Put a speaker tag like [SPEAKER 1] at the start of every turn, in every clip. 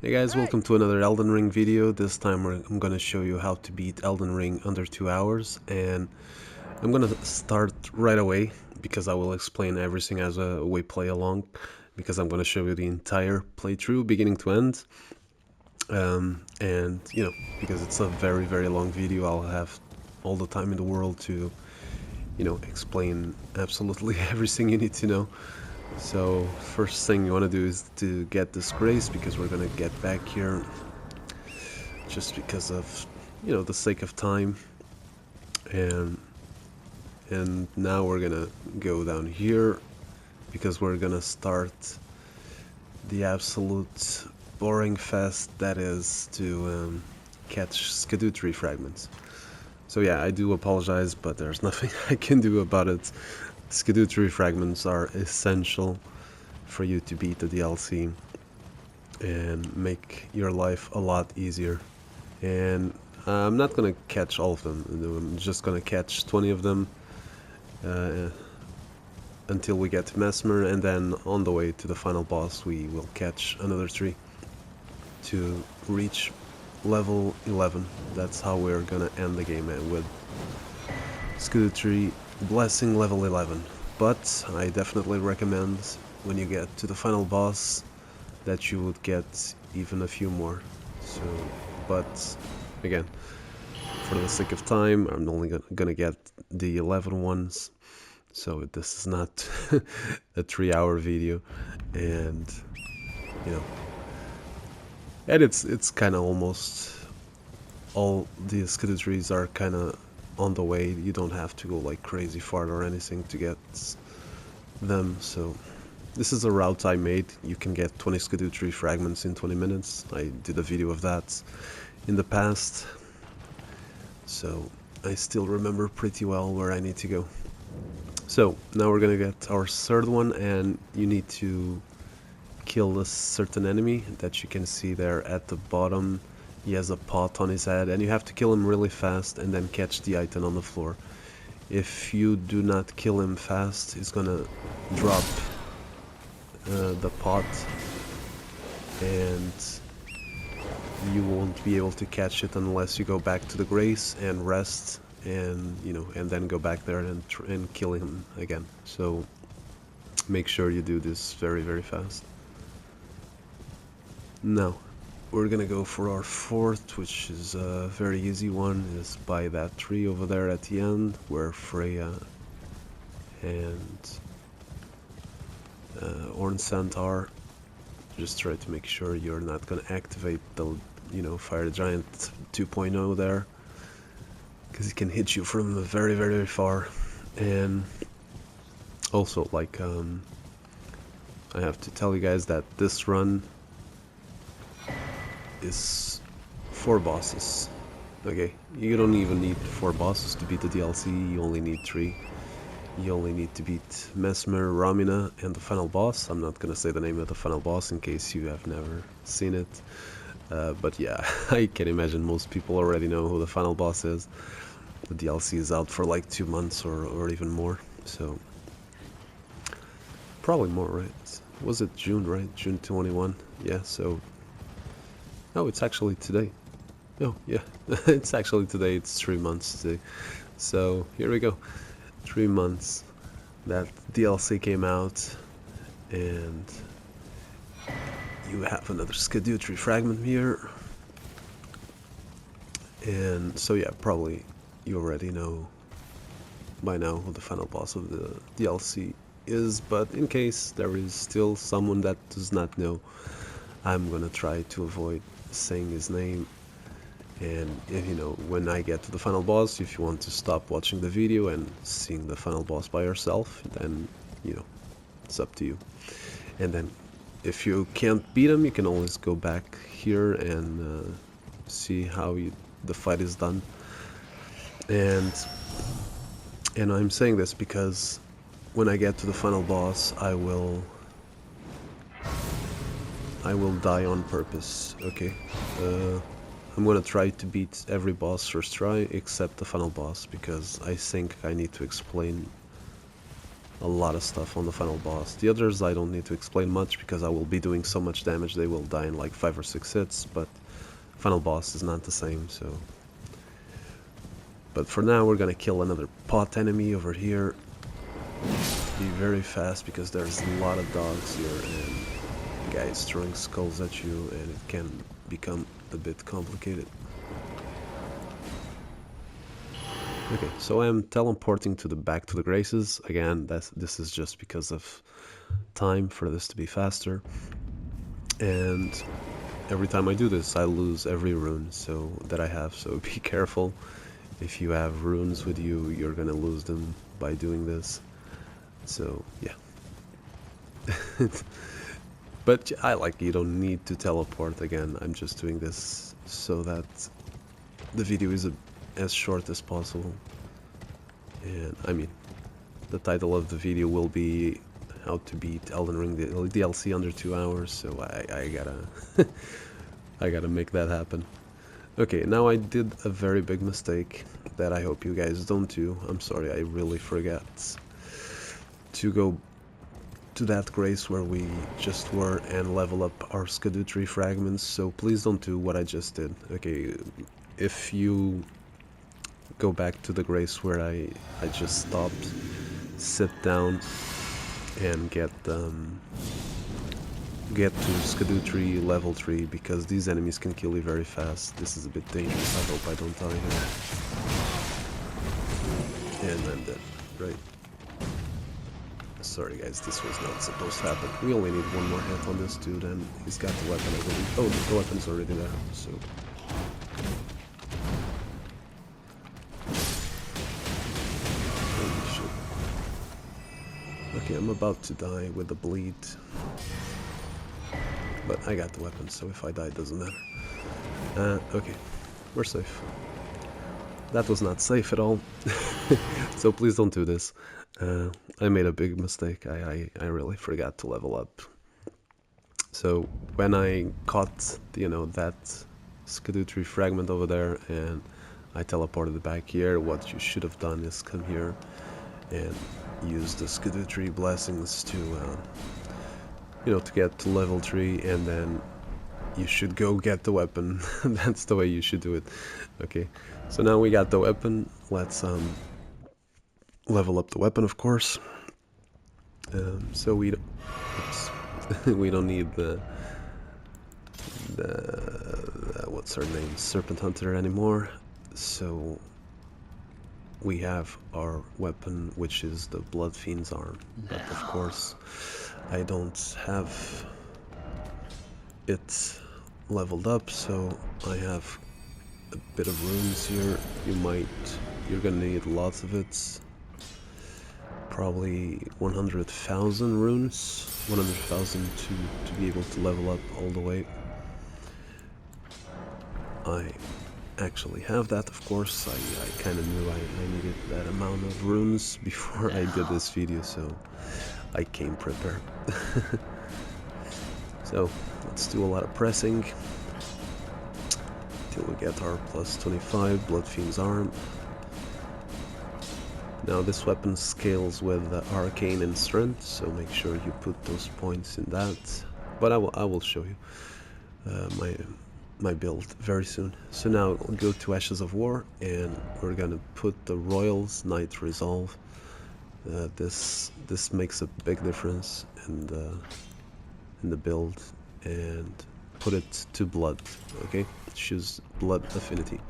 [SPEAKER 1] Hey guys, welcome to another Elden Ring video. This time I'm gonna show you how to beat Elden Ring under 2 hours, and I'm gonna start right away because I will explain everything as we play along, because I'm gonna show you the entire playthrough beginning to end. And you know, because it's a very long video, I'll have all the time in the world to, you know, explain absolutely everything you need to know. So first thing you want to do is to get this grace, because we're gonna get back here just because of, you know, the sake of time. And now we're gonna go down here because we're gonna start the absolute boring fest that is to catch Scadutree Fragments. So yeah, I do apologize, but there's nothing I can do about it. Scadutree Fragments are essential for you to beat the DLC and make your life a lot easier. And I'm not gonna catch all of them. I'm just gonna catch 20 of them until we get to Messmer, and then on the way to the final boss we will catch another 3 to reach level 11. That's how we're gonna end the game with Scadutree Blessing level 11. But I definitely recommend when you get to the final boss that you would get even a few more. So, but again, for the sake of time, I'm only gonna get the 11 ones. So this is not a 3-hour video, and you know, and it's kind of almost all the Scadutrees are kind of on the way. You don't have to go like crazy far or anything to get them. So this is a route I made. You can get 20 Scadutree Fragments in 20 minutes. I did a video of that in the past, so I still remember pretty well where I need to go. So now we're gonna get our third one, and you need to kill a certain enemy that you can see there at the bottom. He has a pot on his head, and you have to kill him really fast and then catch the item on the floor. If you do not kill him fast, he's gonna drop the pot, and you won't be able to catch it unless you go back to the grace and rest, and you know, and then go back there and kill him again. So make sure you do this very fast. Now we're gonna go for our fourth, which is a very easy one. Is by that tree over there at the end where Freya and Ornsant are. Just try to make sure you're not gonna activate the, you know, Fire Giant 2.0 there, because he can hit you from very far. And also, like, I have to tell you guys that this run is 4 bosses. Okay, you don't even need 4 bosses to beat the DLC, you only need 3. You only need to beat Messmer, Romina, and the final boss. I'm not gonna say the name of the final boss in case you have never seen it. But yeah, I can imagine most people already know who the final boss is. The DLC is out for like 2 months or even more, so probably more, right? Was it June, right? June 21? Yeah, so... Oh, it's actually today. Oh, yeah, it's actually today. It's 3 months today. So, here we go. 3 months that DLC came out, and you have another Scadutree Fragment here. And so yeah, probably you already know by now who the final boss of the DLC is, but in case there is still someone that does not know, I'm gonna try to avoid saying his name. And if, you know, when I get to the final boss, if you want to stop watching the video and seeing the final boss by yourself, then, you know, it's up to you. And then if you can't beat him, you can always go back here and see how the fight is done. And I'm saying this because when I get to the final boss, I will die on purpose. Okay, I'm gonna try to beat every boss first try except the final boss, because I think I need to explain a lot of stuff on the final boss. The others I don't need to explain much because I will be doing so much damage they will die in like 5 or 6 hits, but final boss is not the same, so... But for now we're gonna kill another pot enemy over here. Be very fast because there's a lot of dogs here and guys throwing skulls at you, and it can become a bit complicated. Okay, so I'm teleporting to the back to the Graces. Again, this is just because of time for this to be faster. And every time I do this, I lose every rune that I have, so be careful. If you have runes with you, you're gonna lose them by doing this. So, yeah. But you don't need to teleport again. I'm just doing this so that the video is as short as possible. And I mean, the title of the video will be how to beat Elden Ring Dlc under 2 hours, so I gotta I gotta make that happen. Okay, now I did a very big mistake that I hope you guys don't do. I'm sorry, I really forgot to go to that grace where we just were and level up our Scadutree Fragments, so please don't do what I just did. Okay, if you go back to the grace where I just stopped, sit down and get to Scadutree level 3, because these enemies can kill you very fast. This is a bit dangerous, I hope I don't die here. And I'm dead, right? Sorry guys, this was not supposed to happen. We only need one more hit on this dude and he's got the weapon, I believe. Oh, the weapon's already there, so... Holy shit. Okay, I'm about to die with the bleed. But I got the weapon, so if I die it doesn't matter. Okay, we're safe. That was not safe at all. So please don't do this. I made a big mistake. I really forgot to level up. So when I caught, that Scadutree fragment over there and I teleported back here, what you should have done is come here and use the Scadutree blessings to, to get to level 3, and then you should go get the weapon. That's the way you should do it. Okay, so now we got the weapon. Let's level up the weapon, of course. So we don't need the what's her name, Serpent Hunter anymore. So we have our weapon, which is the Blood Fiend's arm. But of course, I don't have it leveled up, so I have a bit of runes here. You're gonna need lots of it. Probably 100,000 runes, 100,000 to be able to level up all the way. I actually have that, of course. I kind of knew I needed that amount of runes before I did this video, so I came prepared. So let's do a lot of pressing till we get our plus 25 Blood Fiend's arm. Now this weapon scales with arcane and strength, so make sure you put those points in that. But I will show you my build very soon. So now we'll go to Ashes of War, and we're gonna put the Royal's Night Resolve. This makes a big difference in the build, and put it to blood. Okay, choose blood affinity.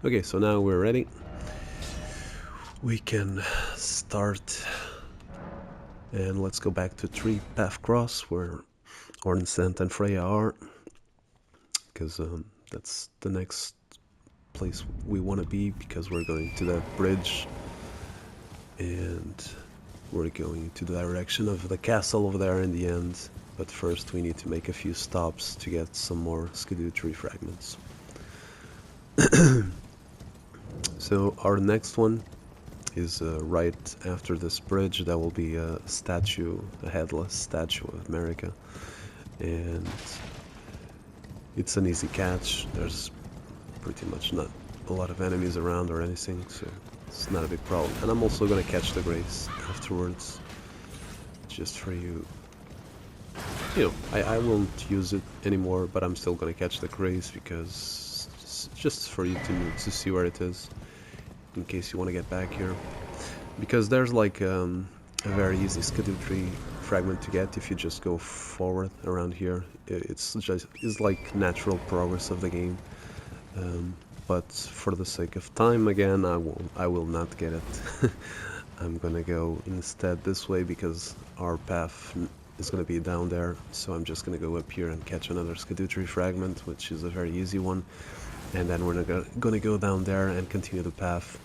[SPEAKER 1] Okay, so now we're ready. We can start, and let's go back to Tree Path Cross where Ornstein and Freya are, because that's the next place we want to be, because we're going to that bridge and we're going to the direction of the castle over there in the end. But first we need to make a few stops to get some more Scadutree Fragments. So our next one is right after this bridge. That will be a headless statue of America, and it's an easy catch. There's pretty much not a lot of enemies around or anything, so it's not a big problem. And I'm also gonna catch the Grace afterwards, just for you. You know, I won't use it anymore, but I'm still gonna catch the grace because just for you to see where it is, in case you want to get back here. Because there's like a very easy Scadutree fragment to get if you just go forward around here. It's like natural progress of the game. But for the sake of time, again, I will not get it. I'm gonna go instead this way because our path is gonna be down there. So I'm just gonna go up here and catch another Scadutree fragment, which is a very easy one. And then we're gonna go down there and continue the path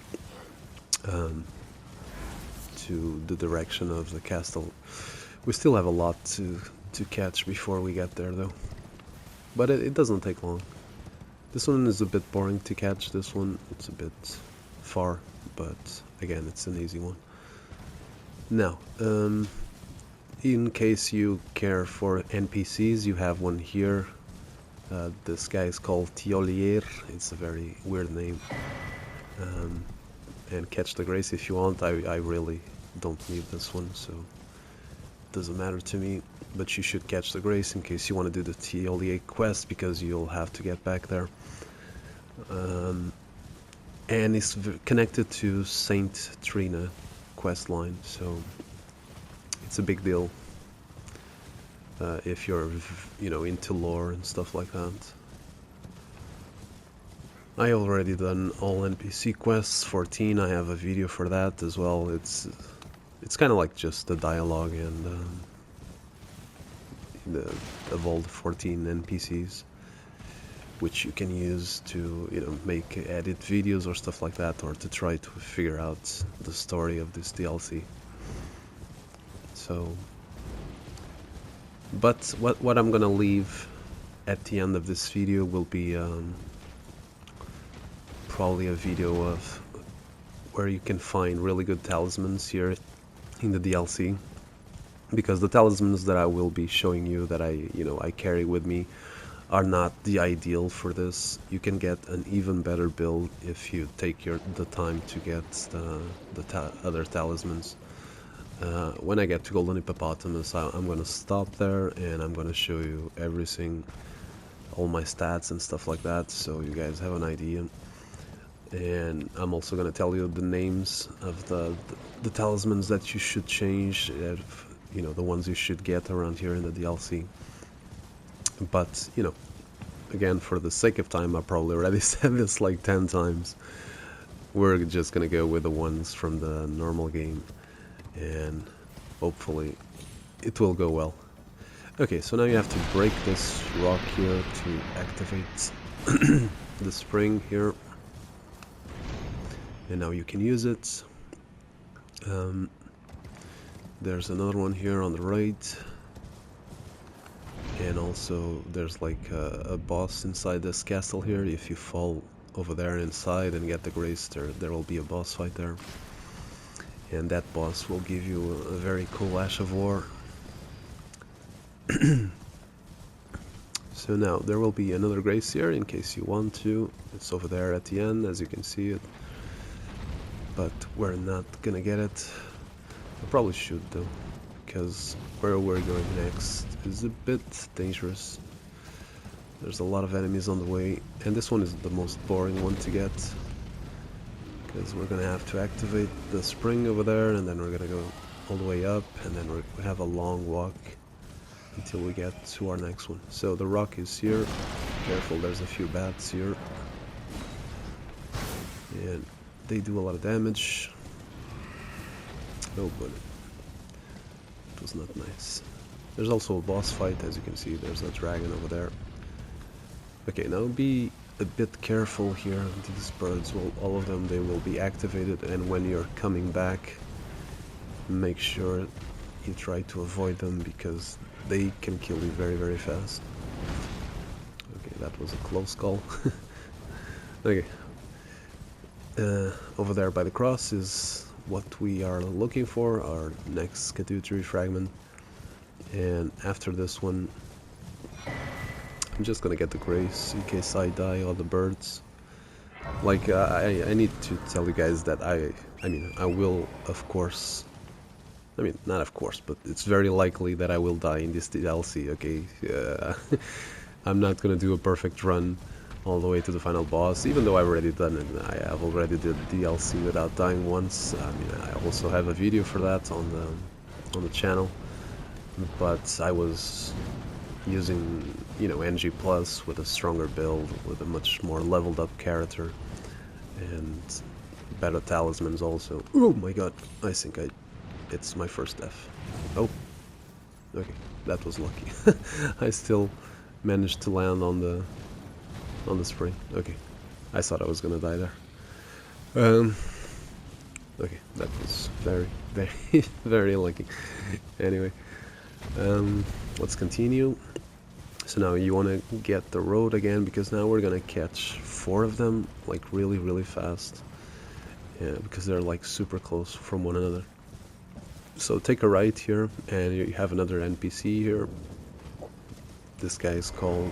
[SPEAKER 1] to the direction of the castle. We still have a lot to catch before we get there, though. But it doesn't take long. This one is a bit boring to catch. This one, it's a bit far, but again, it's an easy one. Now, in case you care for NPCs, you have one here. This guy is called Tiolier. It's a very weird name. And catch the grace if you want. I really don't need this one, so it doesn't matter to me. But you should catch the grace in case you want to do the Tiolier quest, because you'll have to get back there. And it's connected to Saint Trina quest line, so it's a big deal if you're, you know, into lore and stuff like that. I already done all NPC quests, 14. I have a video for that as well. It's kind of like just the dialogue and of all the 14 NPCs, which you can use to, you know, make edit videos or stuff like that, or to try to figure out the story of this DLC. So, but what I'm gonna leave at the end of this video will be probably a video of where you can find really good talismans here in the DLC, because the talismans that I will be showing you that I carry with me are not the ideal for this. You can get an even better build if you take the time to get the other talismans. When I get to Golden Hippopotamus, I'm gonna stop there and I'm gonna show you everything, all my stats and stuff like that, so you guys have an idea. And I'm also gonna tell you the names of the talismans that you should change, you know, the ones you should get around here in the DLC. But, you know, again, for the sake of time, I probably already said this like 10 times. We're just gonna go with the ones from the normal game, and hopefully it will go well. Okay, so now you have to break this rock here to activate the spring here. And now you can use it. There's another one here on the right. And also there's like a boss inside this castle here. If you fall over there inside and get the grace, there will be a boss fight there. And that boss will give you a very cool Ash of War. So now there will be another grace here in case you want to. It's over there at the end, as you can see it. But we're not gonna get it. I probably should though, because where we're going next is a bit dangerous. There's a lot of enemies on the way, and this one is the most boring one to get, because we're gonna have to activate the spring over there, and then we're gonna go all the way up, and then we have a long walk until we get to our next one. So the rock is here. Careful, there's a few bats here, and they do a lot of damage. Oh, but it was not nice. There's also a boss fight, as you can see. There's a dragon over there. Okay, now be a bit careful here. These birds, well, all of them, they will be activated, and when you're coming back, make sure you try to avoid them, because they can kill you very, very fast. Okay, that was a close call. Okay. Over there by the cross is what we are looking for, our next Scadutree fragment. And after this one, I'm just gonna get the grace in case I die or the birds. Like, I need to tell you guys that I mean, I will, of course, I mean, not of course, but it's very likely that I will die in this DLC, okay? I'm not gonna do a perfect run all the way to the final boss, even though I've already done it. I have already did DLC without dying once. I mean, I also have a video for that on the channel, but I was using, you know, NG Plus with a stronger build, with a much more leveled up character, and better talismans also. Oh my god, I think it's my first death. Oh, okay, that was lucky. I still managed to land on the spring. Okay, I thought I was gonna die there. Okay, that was very, very, very lucky. Anyway, let's continue. So now you want to get the road again, because now we're gonna catch 4 of them, like really, really fast. Yeah, because they're like super close from one another. So take a right here, and you have another NPC here. This guy is called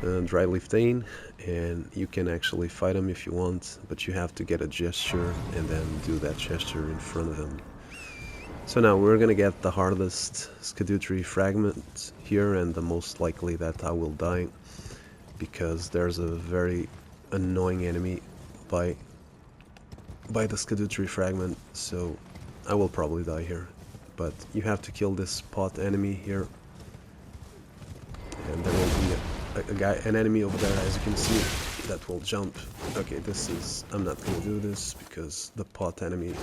[SPEAKER 1] Dry Liftain, and you can actually fight him if you want, but you have to get a gesture and then do that gesture in front of him. So now we're gonna get the hardest Scadutree Fragment here, and the most likely that I will die, because there's a very annoying enemy by the Scadutree Fragment, so I will probably die here. But you have to kill this pot enemy here, and there will be an enemy over there, as you can see, that will jump. Okay, I'm not gonna do this because the pot enemy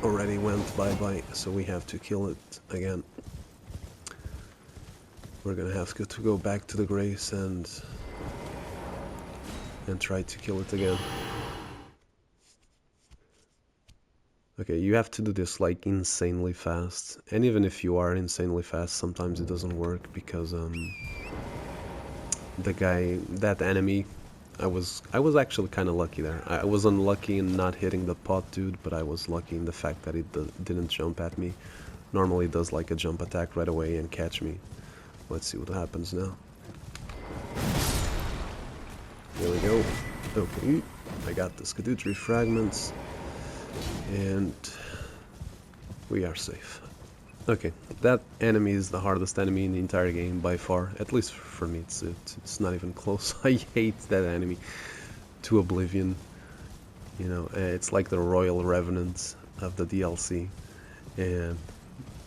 [SPEAKER 1] already went bye-bye, so we have to kill it again. We're gonna have to go back to the Grace and try to kill it again. Okay, you have to do this like insanely fast, and even if you are insanely fast, sometimes it doesn't work, because that enemy, I was actually kind of lucky there. I was unlucky in not hitting the pot dude, but I was lucky in the fact that it didn't jump at me. Normally it does like a jump attack right away and catch me. Let's see what happens now. There we go. Okay, I got the Scadutree Fragments, and we are safe. Okay, that enemy is the hardest enemy in the entire game by far, at least for me. It's not even close. I hate that enemy to oblivion. You know, it's like the Royal Revenant of the DLC. And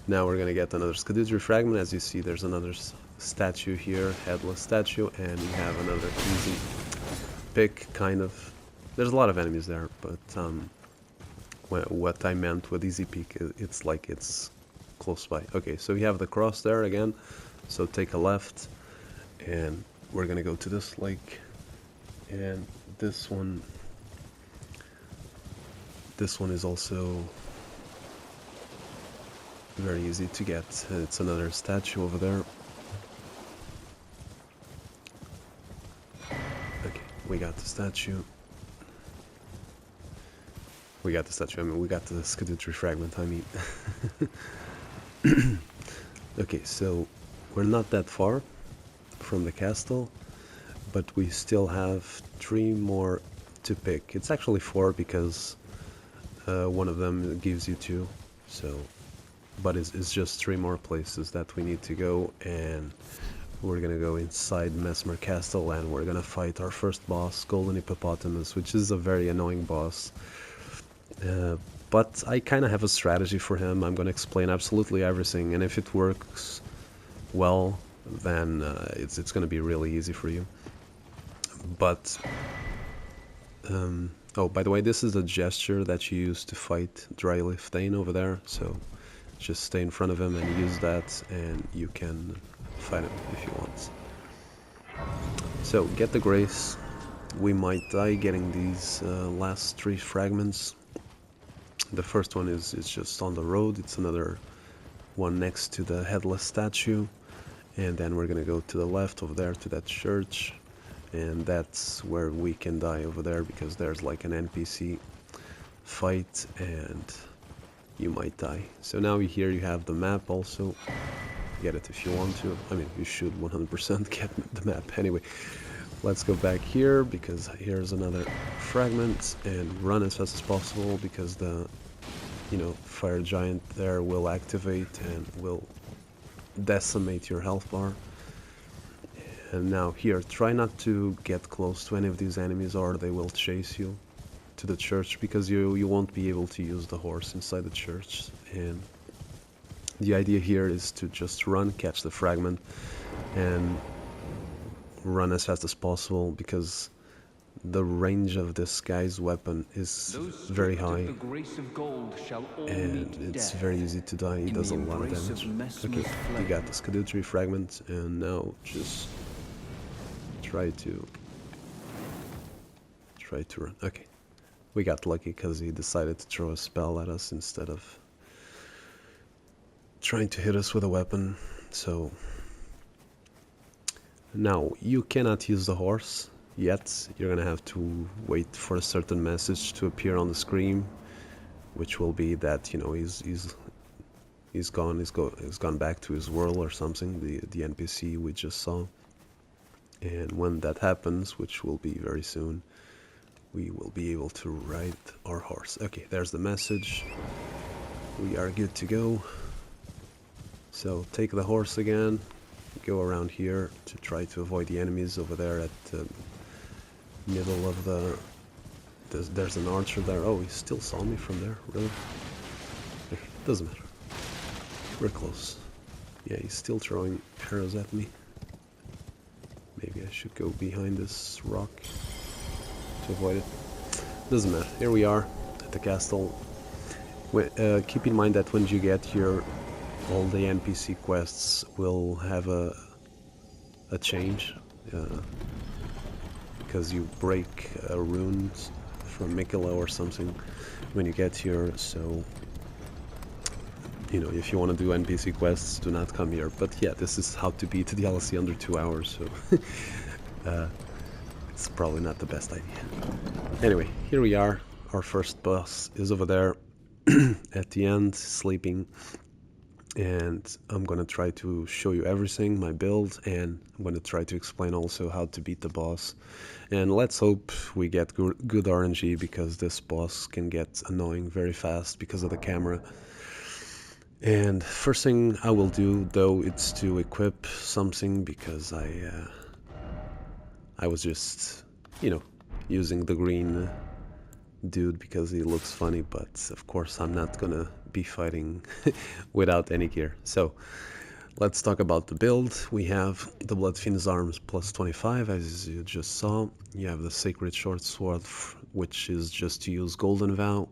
[SPEAKER 1] now we're gonna get another Scadutree Fragment. As you see, there's another statue here, headless statue, and we have another easy pick, kind of. There's a lot of enemies there, but what I meant with easy peek, it's like it's close by. Okay, so we have the cross there again, so take a left, and we're gonna go to this lake, and this one is also very easy to get. It's another statue over there. Okay, we got the statue. I mean, we got the Scadutree Fragment, I mean. Okay, so we're not that far from the castle, but we still have 3 more to pick. It's actually 4, because one of them gives you 2, so, but it's just 3 more places that we need to go, and we're gonna go inside Messmer Castle, and we're gonna fight our first boss, Golden Hippopotamus, which is a very annoying boss. But I kind of have a strategy for him. I'm going to explain absolutely everything, and if it works well, then it's going to be really easy for you. But oh, by the way, this is a gesture that you use to fight Dry Liftain over there, so just stay in front of him and use that, and you can fight him if you want. So get the Grace. We might die getting these last 3 fragments. The first one is just on the road. It's another one next to the headless statue, and then we're gonna go to the left over there to that church, and that's where we can die over there, because there's like an NPC fight and you might die. So now here you have the map also. Get it if you want to. I mean, you should 100% get the map anyway. Let's go back here, because here's another fragment, and run as fast as possible, because the fire giant there will activate and will decimate your health bar. And now here, try not to get close to any of these enemies or they will chase you to the church, because you won't be able to use the horse inside the church. And the idea here is to just run, catch the fragment, and run as fast as possible, because the range of this guy's weapon is very high, and it's very easy to die. He does a lot of damage. Okay, you got the Scadutree Fragments, and now just try to run. Okay, we got lucky because he decided to throw a spell at us instead of trying to hit us with a weapon. So now you cannot use the horse yet. You're gonna have to wait for a certain message to appear on the screen, which will be that he's gone back to his world or something, the NPC we just saw. And when that happens, which will be very soon, we will be able to ride our horse. Okay, there's the message. We are good to go. So take the horse again, go around here to try to avoid the enemies over there at the middle of the... There's an archer there. Oh, he still saw me from there, really? Okay, doesn't matter. We're close. Yeah, he's still throwing arrows at me. Maybe I should go behind this rock to avoid it. Doesn't matter. Here we are at the castle. Keep in mind that when you get here, all the NPC quests will have a change, because you break a rune from Mikela or something when you get here. So if you want to do NPC quests, do not come here. But yeah, this is how to beat the DLC under 2 hours, so it's probably not the best idea. Anyway, here we are. Our first boss is over there at the end, sleeping. And I'm gonna try to show you everything, my build, and I'm gonna try to explain also how to beat the boss. And let's hope we get good RNG, because this boss can get annoying very fast because of the camera. And first thing I will do, though, it's to equip something, because I was just, using the green dude because he looks funny, but of course I'm not gonna be fighting without any gear. So let's talk about the build. We have the Blood Fiend's Arms plus 25, as you just saw. You have the Sacred Short Sword, which is just to use Golden Vow.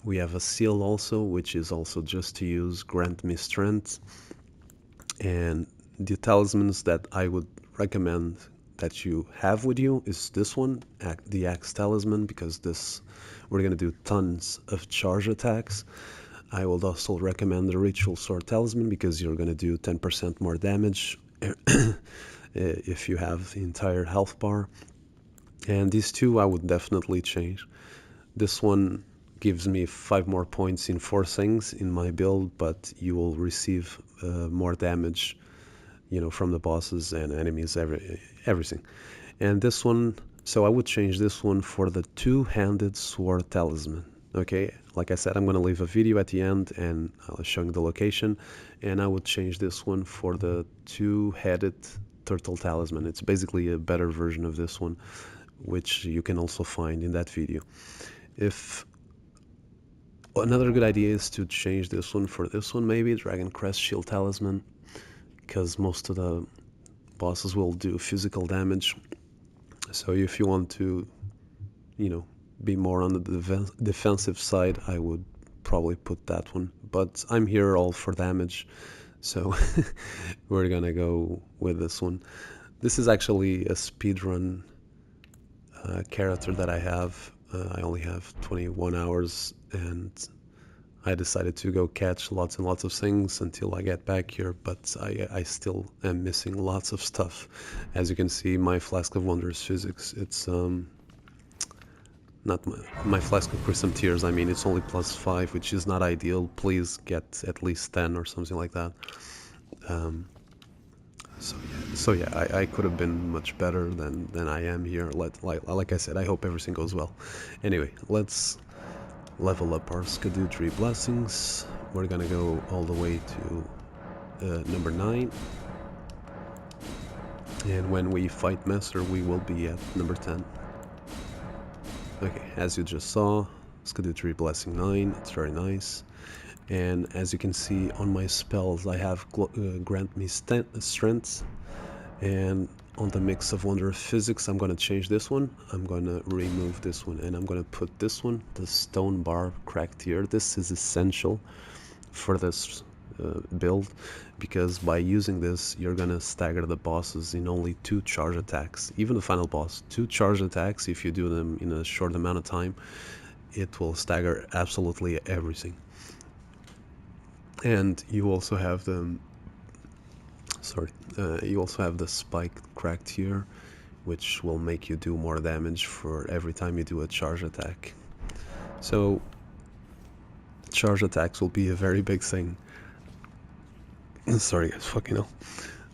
[SPEAKER 1] We have a seal also, which is also just to use Grant Me Strength. And the talismans that I would recommend that you have with you is this one, the Axe Talisman, because we're going to do tons of charge attacks. I would also recommend the Ritual Sword Talisman, because you're going to do 10% more damage if you have the entire health bar. And these two I would definitely change. This one gives me 5 more points in 4 things in my build, but you will receive more damage, from the bosses and enemies, everything. And this one, so I would change this one for the Two-Handed Sword Talisman. Okay, like I said, I'm going to leave a video at the end and I'll show you the location. And I would change this one for the Two-Headed Turtle Talisman. It's basically a better version of this one, which you can also find in that video. Another good idea is to change this one for this one, maybe Dragon Crest Shield Talisman, because most of the bosses will do physical damage. So if you want to, be more on the defensive side, I would probably put that one. But I'm here all for damage, so we're gonna go with this one. This is actually a speedrun character that I have. I only have 21 hours, and I decided to go catch lots and lots of things until I get back here, but I still am missing lots of stuff. As you can see, my Flask of Wondrous Physics, it's not my Flask of Chrism Tears, I mean, it's only plus 5, which is not ideal. Please get at least 10 or something like that. So yeah, I could have been much better than I am here. Like I said, I hope everything goes well. Anyway, let's level up our Scadutree blessings. We're gonna go all the way to number 9. And when we fight Messmer, we will be at number 10. Okay, as you just saw, Scadutree Blessing 9, it's very nice. And as you can see on my spells, I have grant me strength. And on the Mix of Wonder Physics, I'm going to change this one. I'm going to remove this one, and I'm going to put this one, the Stone Bar Cracked Here. This is essential for this build, because by using this you're gonna stagger the bosses in only 2 charge attacks. Even the final boss, 2 charge attacks, if you do them in a short amount of time, it will stagger absolutely everything. And you also have the you also have the Spike Cracked Here, which will make you do more damage for every time you do a charge attack. So charge attacks will be a very big thing. Sorry guys, fucking hell,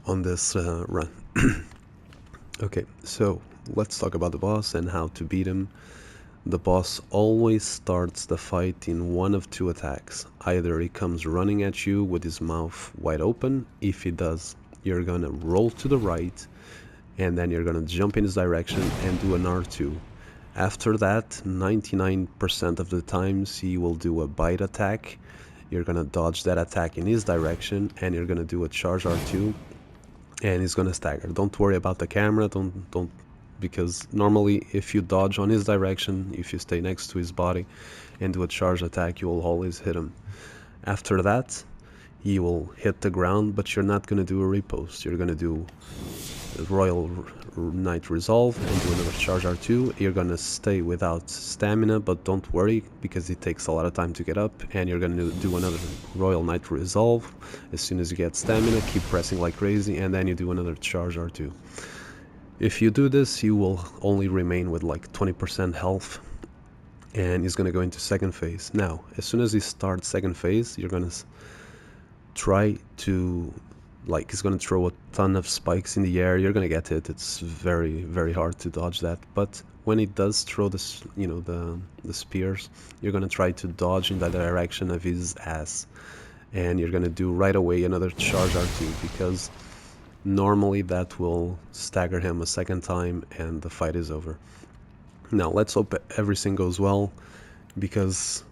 [SPEAKER 1] on this run. Okay, so let's talk about the boss and how to beat him. The boss always starts the fight in one of 2 attacks. Either he comes running at you with his mouth wide open. If he does, you're gonna roll to the right, and then you're gonna jump in his direction and do an R2. After that, 99% of the times he will do a bite attack. You're gonna dodge that attack in his direction, and you're gonna do a charge R2, and he's gonna stagger. Don't worry about the camera, don't because normally if you dodge on his direction, if you stay next to his body and do a charge attack, you will always hit him. After that, he will hit the ground, but you're not gonna do a repost. You're gonna do Royal Knight Resolve and do another charge R2. You're gonna stay without stamina, but don't worry, because it takes a lot of time to get up, and you're gonna do another Royal Knight Resolve. As soon as you get stamina, keep pressing like crazy, and then you do another charge R2. If you do this, you will only remain with like 20% health, and he's gonna go into second phase. Now, as soon as he starts second phase, you're gonna try to, like, he's gonna throw a ton of spikes in the air. You're gonna get hit. It's very, very hard to dodge that. But when he does throw this, you know, the spears, you're gonna try to dodge in the direction of his ass, and you're gonna do right away another charge R2, because normally that will stagger him a second time and the fight is over. Now let's hope everything goes well, because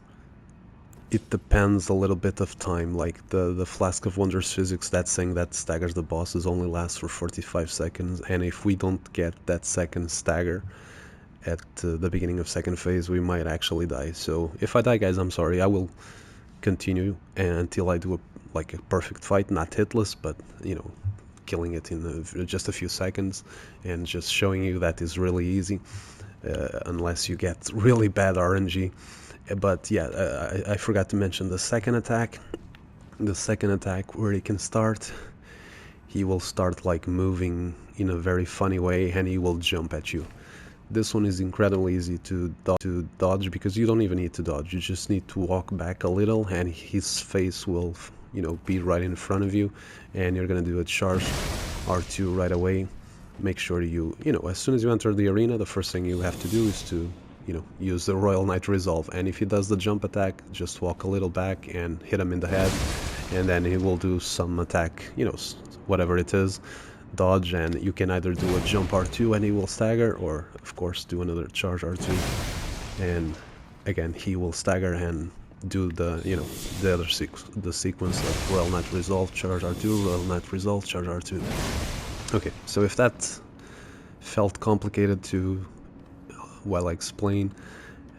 [SPEAKER 1] it depends a little bit of time. Like the Flask of Wonders physics, that thing that staggers the bosses, only lasts for 45 seconds, and if we don't get that second stagger at the beginning of second phase, we might actually die. So if I die, guys, I'm sorry. I will continue until I do a perfect fight, not hitless, but you know, killing it in just a few seconds, and just showing you that is really easy, unless you get really bad RNG. But yeah, I forgot to mention the second attack. The second attack, where he can start, he will start like moving in a very funny way, and he will jump at you. This one is incredibly easy to dodge, because you don't even need to dodge. You just need to walk back a little, and his face will, you know, be right in front of you, and you're gonna do a charge R2 right away. Make sure you know, as soon as you enter the arena, the first thing you have to do is to, you know, use the Royal Knight Resolve. And if he does the jump attack, just walk a little back and hit him in the head, and then he will do some attack, you know, whatever it is, dodge, and you can either do a jump R2 and he will stagger, or of course do another charge R2, and again he will stagger and do the, you know, the other sequence of Royal Knight Resolve, charge R2, Royal Knight Resolve, charge R2. Okay, so if that felt complicated to while I explain,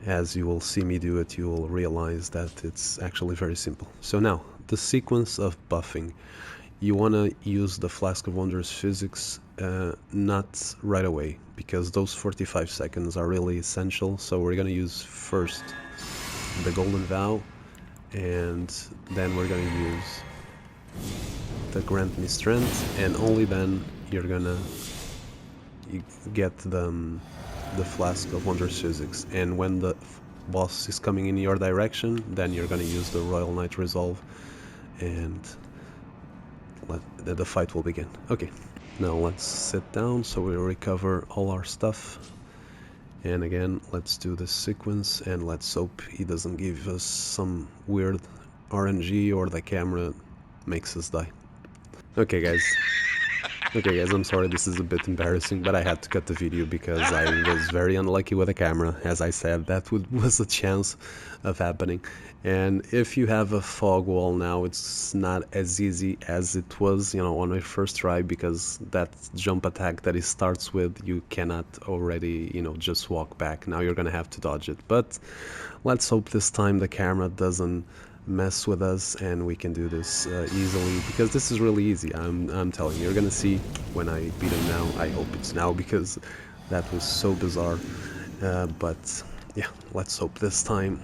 [SPEAKER 1] as you will see me do it, you will realize that it's actually very simple. So now, the sequence of buffing. You want to use the Flask of Wonders physics not right away, because those 45 seconds are really essential. So we're going to use first the Golden Vow, and then we're going to use the Grant Me Strength, and only then you're going to get the Flask of Wonders physics. And when the boss is coming in your direction, then you're going to use the Royal Knight Resolve, and the fight will begin. Okay, now let's sit down so we recover all our stuff, And again, let's do this sequence and let's hope he doesn't give us some weird RNG or the camera makes us die. Okay guys, I'm sorry, this is a bit embarrassing, but I had to cut the video because I was very unlucky with the camera. As I said, that was a chance of happening. And if you have a fog wall now, it's not as easy as it was, you know, on my first try, because that jump attack that it starts with, you cannot already, you know, just walk back. Now you're gonna have to dodge it. But let's hope this time the camera doesn't mess with us and we can do this easily, because this is really easy. I'm telling you, you're gonna see when I beat him now. I hope it's now, because that was so bizarre. But yeah, let's hope this time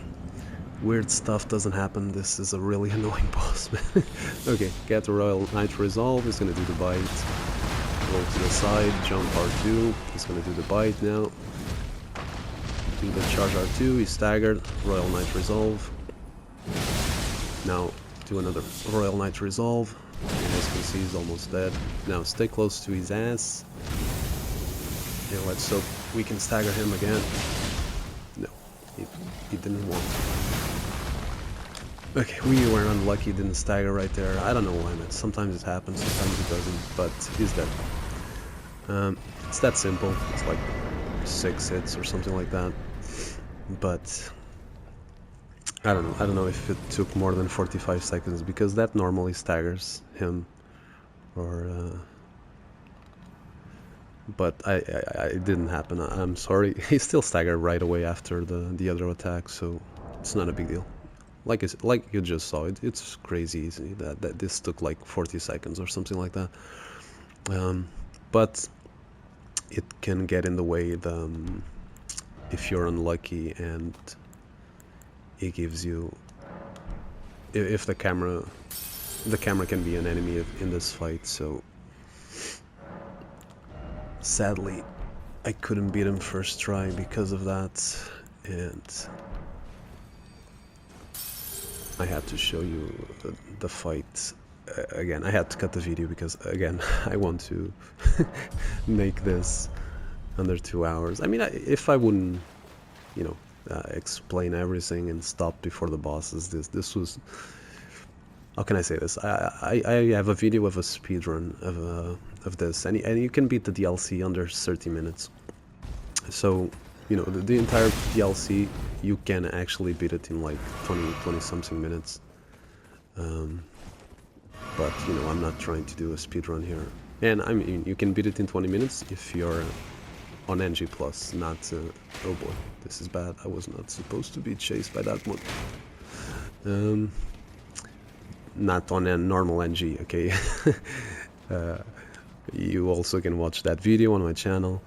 [SPEAKER 1] weird stuff doesn't happen. This is a really annoying boss, man. Okay, get the Royal Knight Resolve. He's gonna do the bite. Roll to the side, jump R2. He's gonna do the bite now. Do the charge R2. He's staggered. Royal Knight Resolve. Now do another Royal Knight Resolve. As you can see, he's almost dead. Now stay close to his ass. And let's hope we can stagger him again. No, he didn't want to. Okay, we were unlucky, didn't stagger right there. I don't know why, man. Sometimes it happens, sometimes it doesn't, but he's dead. It's that simple. It's like 6 hits or something like that. But I don't know if it took more than 45 seconds, because that normally staggers him, or but it didn't happen. I'm sorry. He still staggered right away after the other attack, so it's not a big deal. Like you just saw, it's crazy easy that this took like 40 seconds or something like that. But it can get in the way if you're unlucky and it gives you, if the camera can be an enemy in this fight. So sadly I couldn't beat him first try because of that, and I had to show you the fight again. I had to cut the video because, again, I want to make this under 2 hours. I mean, if I wouldn't, you know, explain everything and stop before the bosses, this was, how can I say this? I have a video of a speedrun of this, and you can beat the DLC under 30 minutes. So, you know, the entire DLC, you can actually beat it in like 20 something minutes. But, you know, I'm not trying to do a speedrun here. And I mean, you can beat it in 20 minutes if you're on NG+, not... oh boy, this is bad. I was not supposed to be chased by that one. Not on a normal NG, okay? You also can watch that video on my channel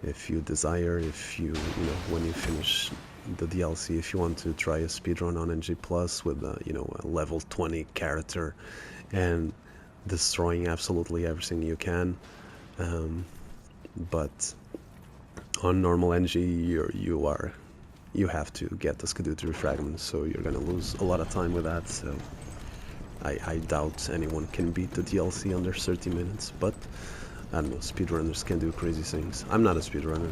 [SPEAKER 1] if you desire, if you know, when you finish the DLC, if you want to try a speedrun on NG Plus with you know, a level 20 character and destroying absolutely everything you can. But on normal NG, you have to get the Scadutree Fragments, so you're gonna lose a lot of time with that. So I doubt anyone can beat the DLC under 30 minutes, but I don't know, speedrunners can do crazy things. I'm not a speedrunner,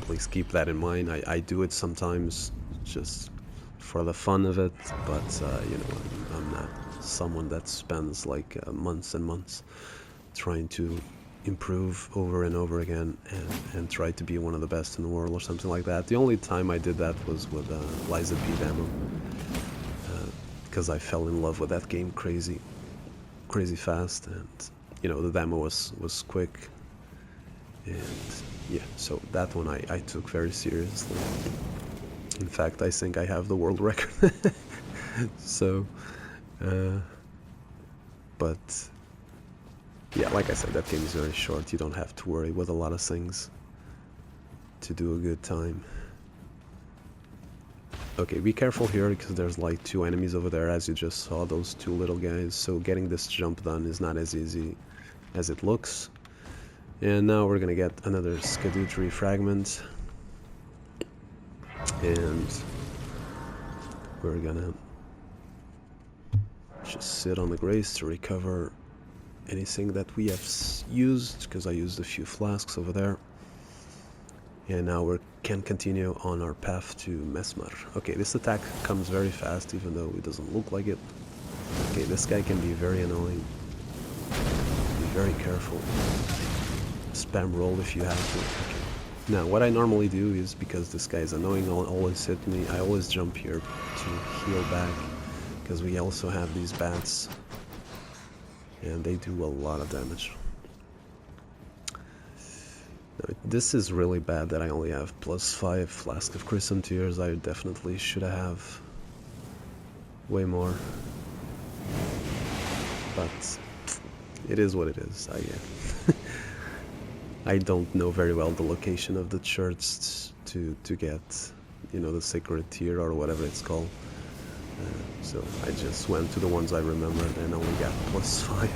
[SPEAKER 1] please keep that in mind. I do it sometimes just for the fun of it, but you know, I'm not someone that spends like months and months trying to improve over and over again and try to be one of the best in the world or something like that. The only time I did that was with Liza P demo, because I fell in love with that game crazy fast, and you know, the demo was quick, and yeah, so that one I took very seriously. In fact, I think I have the world record. So but yeah, like I said, that game is very short. You don't have to worry with a lot of things to do a good time. Okay, be careful here, because there's like 2 enemies over there, as you just saw, those 2 little guys. So getting this jump done is not as easy as it looks. And now we're gonna get another Scadutree Fragment, and we're gonna just sit on the grace to recover anything that we have used, because I used a few flasks over there. And now we can continue on our path to Messmer. Okay, this attack comes very fast, even though it doesn't look like it. Okay, this guy can be very annoying. Be very careful. Spam roll if you have to. Okay. Now, what I normally do is, because this guy is annoying, I'll always hit me. I always jump here to heal back, because we also have these bats, and they do a lot of damage. Now, this is really bad that I only have +5 Flask of Crimson Tears. I definitely should have way more, but it is what it is. I don't know very well the location of the church to get, you know, the sacred tier or whatever it's called. So I just went to the ones I remembered and only got +5.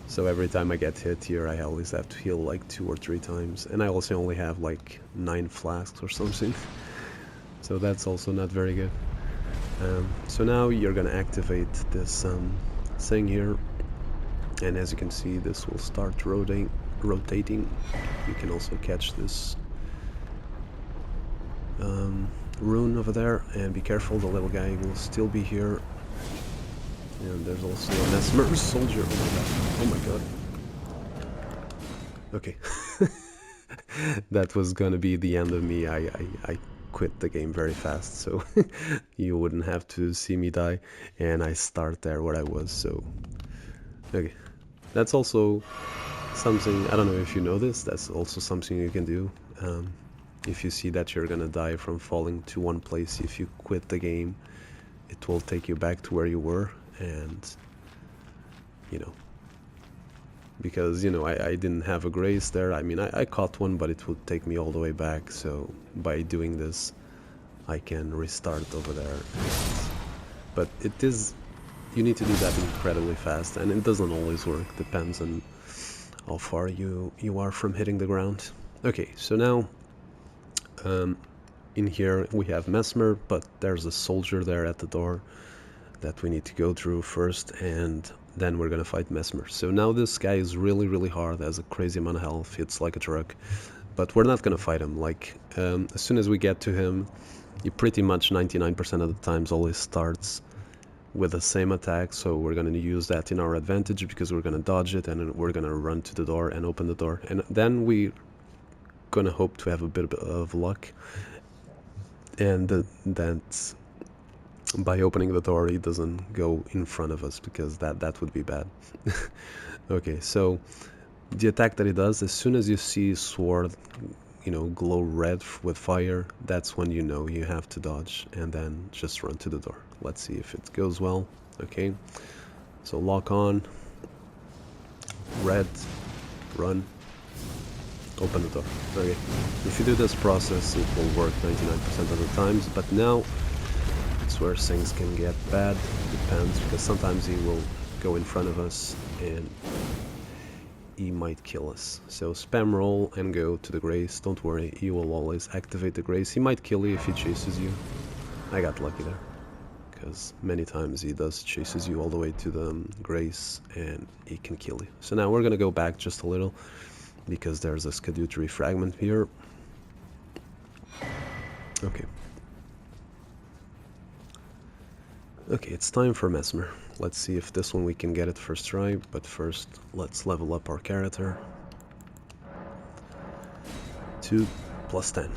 [SPEAKER 1] So every time I get hit here, I always have to heal like 2 or 3 times. And I also only have like 9 flasks or something. So that's also not very good. So now you're gonna activate this thing here. And as you can see, this will start rotating. You can also catch this rune over there, and be careful, the little guy will still be here. And there's also a Messmer soldier. Oh my god. Okay. That was gonna be the end of me. I quit the game very fast, so you wouldn't have to see me die. And I start there where I was, so... Okay. That's also something, I don't know if you know this, that's also something you can do. If you see that you're gonna die from falling to one place, if you quit the game, it will take you back to where you were, and, you know, because, you know, I didn't have a grace there. I mean, I caught one, but it would take me all the way back, so by doing this, I can restart over there. But it is, you need to do that incredibly fast, and it doesn't always work, depends on how far you are from hitting the ground. Okay, so now in here we have Messmer, but there's a soldier there at the door that we need to go through first, and then we're gonna fight Messmer. So now this guy is really hard, has a crazy amount of health, hits like a truck, but we're not gonna fight him. Like, as soon as we get to him, he pretty much 99% of the times always starts with the same attack, so we're gonna use that in our advantage, because we're gonna dodge it and we're gonna run to the door and open the door, and then we're gonna hope to have a bit of luck, and that by opening the door it doesn't go in front of us, because that would be bad. Okay, so the attack that he does, as soon as you see sword, you know, glow red with fire, that's when you know you have to dodge, and then just run to the door. Let's see if it goes well. Okay, so lock on, red, run, open the door. Okay, if you do this process, it will work 99% of the times, but now it's where things can get bad. Depends, because sometimes he will go in front of us and he might kill us. So spam roll and go to the grace. Don't worry, he will always activate the grace. He might kill you if he chases you. I got lucky there, because many times he does chases you all the way to the grace and he can kill you. So now we're gonna go back just a little, because there's a Scadutree Fragment here. Okay. Okay, it's time for Messmer. Let's see if this one we can get it first try, but first let's level up our character to +10.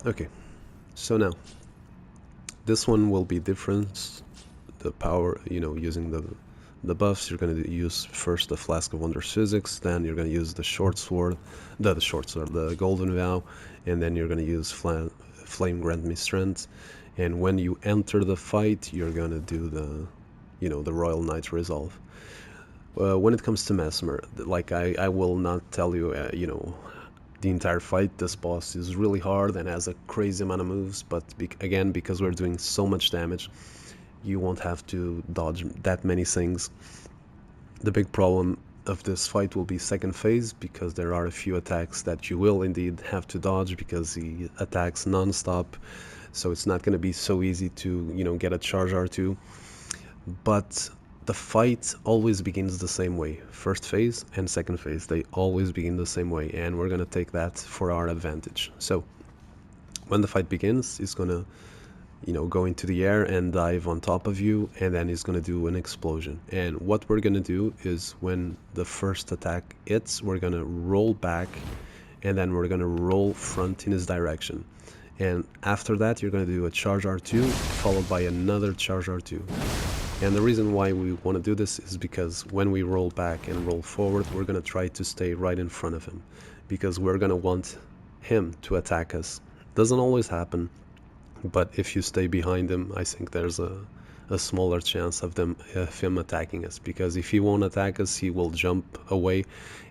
[SPEAKER 1] Okay, so now this one will be different. The power, you know, using the buffs, you're going to use first the Flask of Wondrous Physics, then you're going to use the short sword, the Golden Vow, and then you're going to use Flame Grant Me Strength. And when you enter the fight, you're going to do the, you know, the Royal Knight Resolve. When it comes to Messmer, like I will not tell you, you know, the entire fight. This boss is really hard and has a crazy amount of moves, but again, because we're doing so much damage, you won't have to dodge that many things. The big problem of this fight will be second phase, because there are a few attacks that you will indeed have to dodge, because he attacks non-stop, so it's not going to be so easy to, you know, get a charge or two. But the fight always begins the same way. First phase and second phase, they always begin the same way, and we're gonna take that for our advantage. So when the fight begins, it's gonna, go into the air and dive on top of you, and then he's gonna do an explosion. And what we're gonna do is, when the first attack hits, we're gonna roll back, and then we're gonna roll front in his direction. And after that, you're gonna do a charge R2 followed by another charge R2. And the reason why we want to do this is because when we roll back and roll forward, we're gonna try to stay right in front of him, because we're gonna want him to attack us. Doesn't always happen, but if you stay behind him, I think there's a smaller chance of him attacking us, because if he won't attack us, he will jump away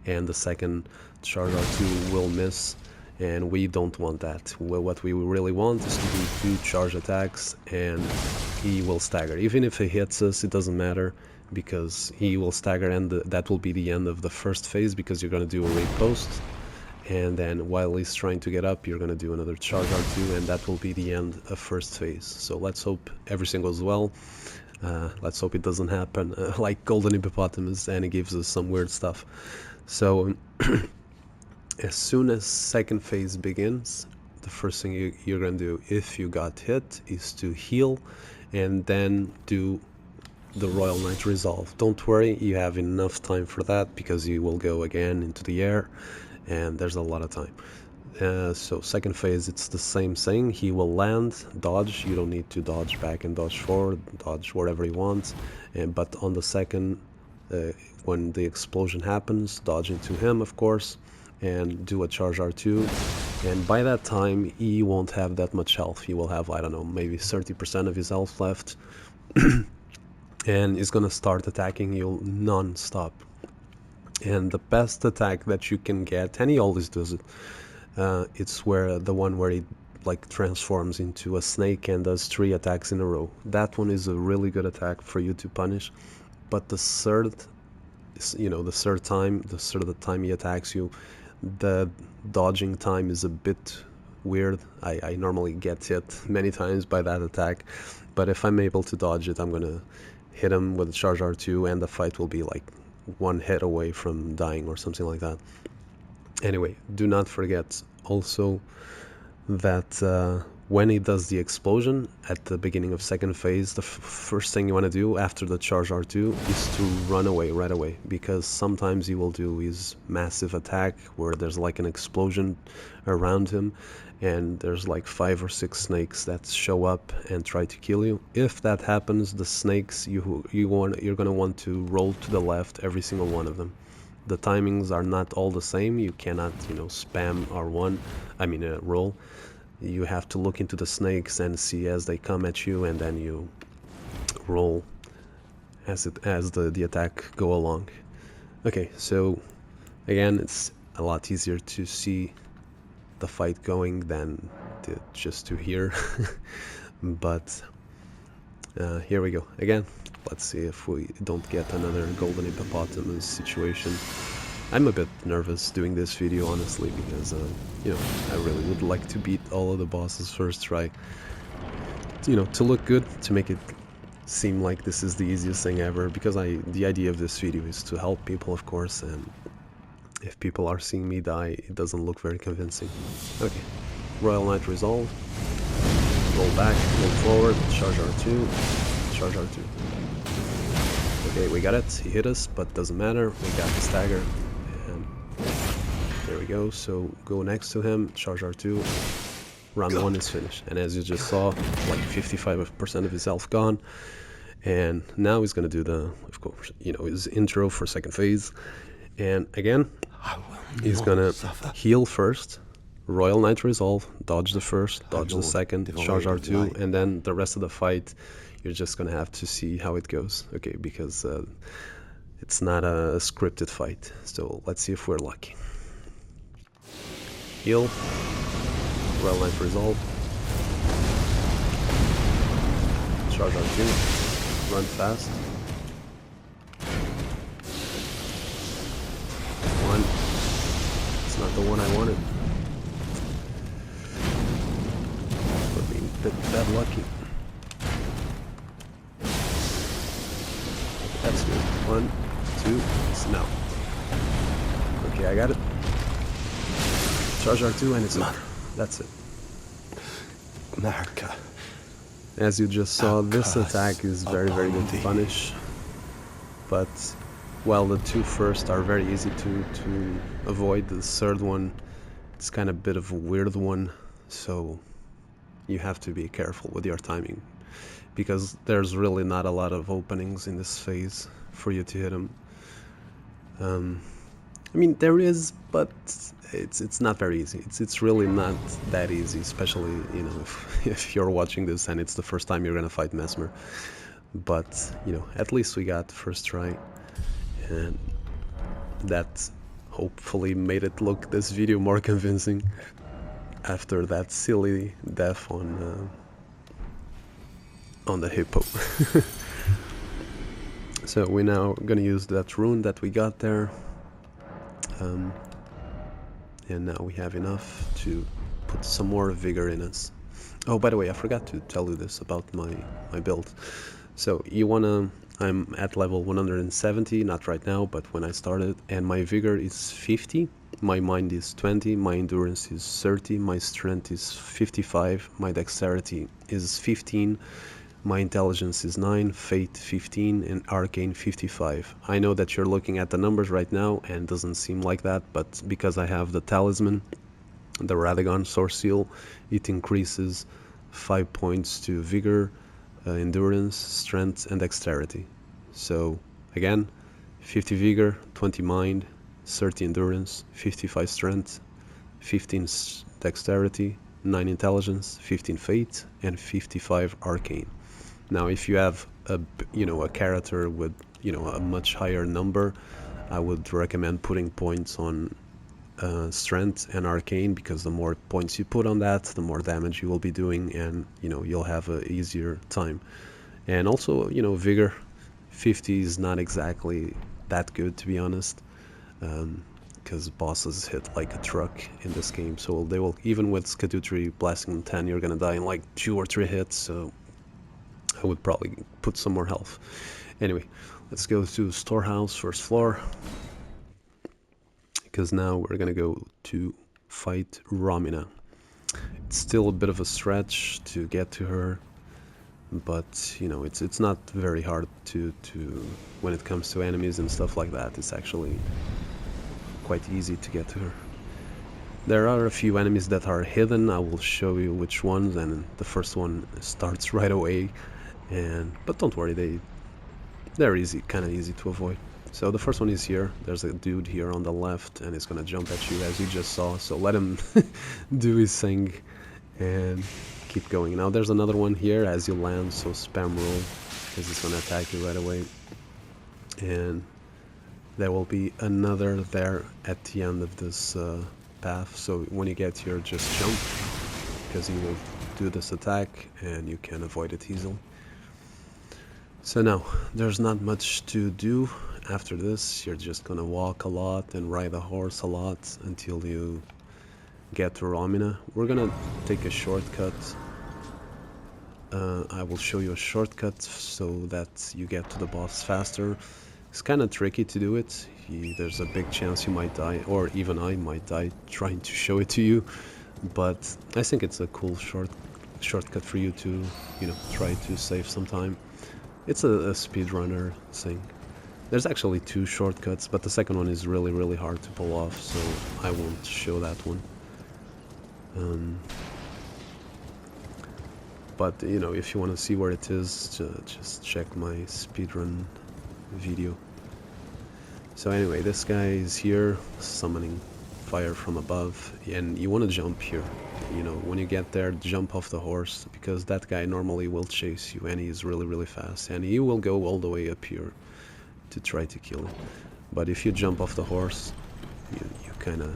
[SPEAKER 1] and the second charge R2 will miss, and we don't want that. Well, what we really want is to do 2 charge attacks and he will stagger. Even if he hits us, it doesn't matter, because he will stagger, and that will be the end of the first phase, because you're going to do a riposte, and then while he's trying to get up, you're going to do another charge R2, and that will be the end of first phase. So let's hope everything goes well. Let's hope it doesn't happen like Golden Hippopotamus and it gives us some weird stuff. So as soon as second phase begins, the first thing you're going to do, if you got hit, is to heal and then do the Royal Knight Resolve. Don't worry, you have enough time for that, because you will go again into the air and there's a lot of time. So second phase, it's the same thing. He will land, dodge. You don't need to dodge back and dodge forward, dodge wherever you want. But on the second, when the explosion happens, dodge into him, of course, and do a charge R2. And by that time, he won't have that much health. He will have, I don't know, maybe 30% of his health left. And he's gonna start attacking you non-stop. And the best attack that you can get, and he always does it, it's the one where he like transforms into a snake and does 3 attacks in a row. That one is a really good attack for you to punish. But the third time he attacks you, the dodging time is a bit weird. I normally get hit many times by that attack, but if I'm able to dodge it, I'm gonna hit him with a charge R2, and the fight will be like 1 hit away from dying or something like that. Anyway, do not forget also that when he does the explosion at the beginning of second phase, the first thing you want to do after the charge R2 is to run away right away, because sometimes he will do his massive attack where there's like an explosion around him and there's like 5 or 6 snakes that show up and try to kill you. If that happens, the snakes, you're gonna want to roll to the left, every single one of them. The timings are not all the same. You cannot, spam R1, roll. You have to look into the snakes and see as they come at you, and then you roll as the attack go along. Okay, so again, it's a lot easier to see the fight going than just to hear. But here we go again. Let's see if we don't get another Golden Hippopotamus situation. I'm a bit nervous doing this video, honestly, because I really would like to beat all of the bosses first try. To look good, to make it seem like this is the easiest thing ever, because the idea of this video is to help people, of course, and if people are seeing me die, it doesn't look very convincing. Okay, Royal Knight Resolve, roll back, roll forward, charge R2, charge R2. Okay, we got it, he hit us, but doesn't matter, we got the stagger, and there we go. So go next to him, charge R2, round 1 is finished, and as you just saw, like 55% of his health gone. And now he's gonna do of course, his intro for second phase, and again, he's gonna heal first, Royal Knight Resolve, dodge the first, dodge the second, charge R2, and then the rest of the fight, you're just gonna have to see how it goes, okay, because it's not a scripted fight. So let's see if we're lucky. Heal, Royal Knight Resolve, charge R2, run fast. 1. It's not the one I wanted. We're being a bit lucky. 1, 2, now. Okay, I got it. Charge R2 and it's over. That's it.
[SPEAKER 2] Marca.
[SPEAKER 1] As you just saw, this attack is very good to punish. But while the two first are very easy to avoid, the third one, it's kind of a bit of a weird one. So you have to be careful with your timing, because there's really not a lot of openings in this phase for you to hit him. I mean, there is, but it's not very easy. It's really not that easy, especially, you know, if you're watching this and it's the first time you're gonna fight Messmer. But, you know, at least we got first try, and that hopefully made it look this video more convincing after that silly death on the hippo. So we're now gonna use that rune that we got there, and now we have enough to put some more vigor in us. Oh, by the way, I forgot to tell you this about my build. So you wanna, I'm at level 170, not right now, but when I started, and my vigor is 50, my mind is 20, my endurance is 30, my strength is 55, my dexterity is 15, my intelligence is 9, fate 15, and arcane 55. I know that you're looking at the numbers right now and doesn't seem like that, but because I have the talisman, the Radagon Source Seal, it increases 5 points to vigor, endurance, strength, and dexterity. So again, 50 vigor, 20 mind, 30 endurance, 55 strength, 15 dexterity, 9 intelligence, 15 fate, and 55 arcane. Now, if you have a character with a much higher number, I would recommend putting points on strength and arcane, because the more points you put on that, the more damage you will be doing, and you'll have a easier time. And also, vigor 50 is not exactly that good, to be honest, because bosses hit like a truck in this game. So they will, even with Scadutree blasting 10, you're gonna die in like 2 or 3 hits. So I would probably put some more health. Anyway, let's go to storehouse, first floor, because now we're gonna go to fight Romina. It's still a bit of a stretch to get to her, but it's not very hard to when it comes to enemies and stuff like that. It's actually quite easy to get to her. There are a few enemies that are hidden. I will show you which ones, and the first one starts right away, but don't worry, they're easy, kind of easy to avoid. So the first one is here. There's a dude here on the left, and he's gonna jump at you, as you just saw. So let him do his thing and keep going. Now there's another one here as you land, so spam roll, because he's gonna attack you right away. And there will be another there at the end of this path. So when you get here, just jump, because he will do this attack and you can avoid it easily. So now there's not much to do after this. You're just gonna walk a lot and ride a horse a lot until you get to Romina. We're gonna take a shortcut. I will show you a shortcut so that you get to the boss faster. It's kind of tricky to do it. There's a big chance you might die, or even I might die trying to show it to you, but I think it's a cool shortcut for you to try to save some time. It's a speedrunner thing. There's actually 2 shortcuts, but the second one is really hard to pull off, so I won't show that one. But if you want to see where it is, just check my speedrun video. So anyway, this guy is here summoning fire from above, and you want to jump here. When you get there, jump off the horse, because that guy normally will chase you, and he's really fast, and he will go all the way up here to try to kill him. But if you jump off the horse, you kind of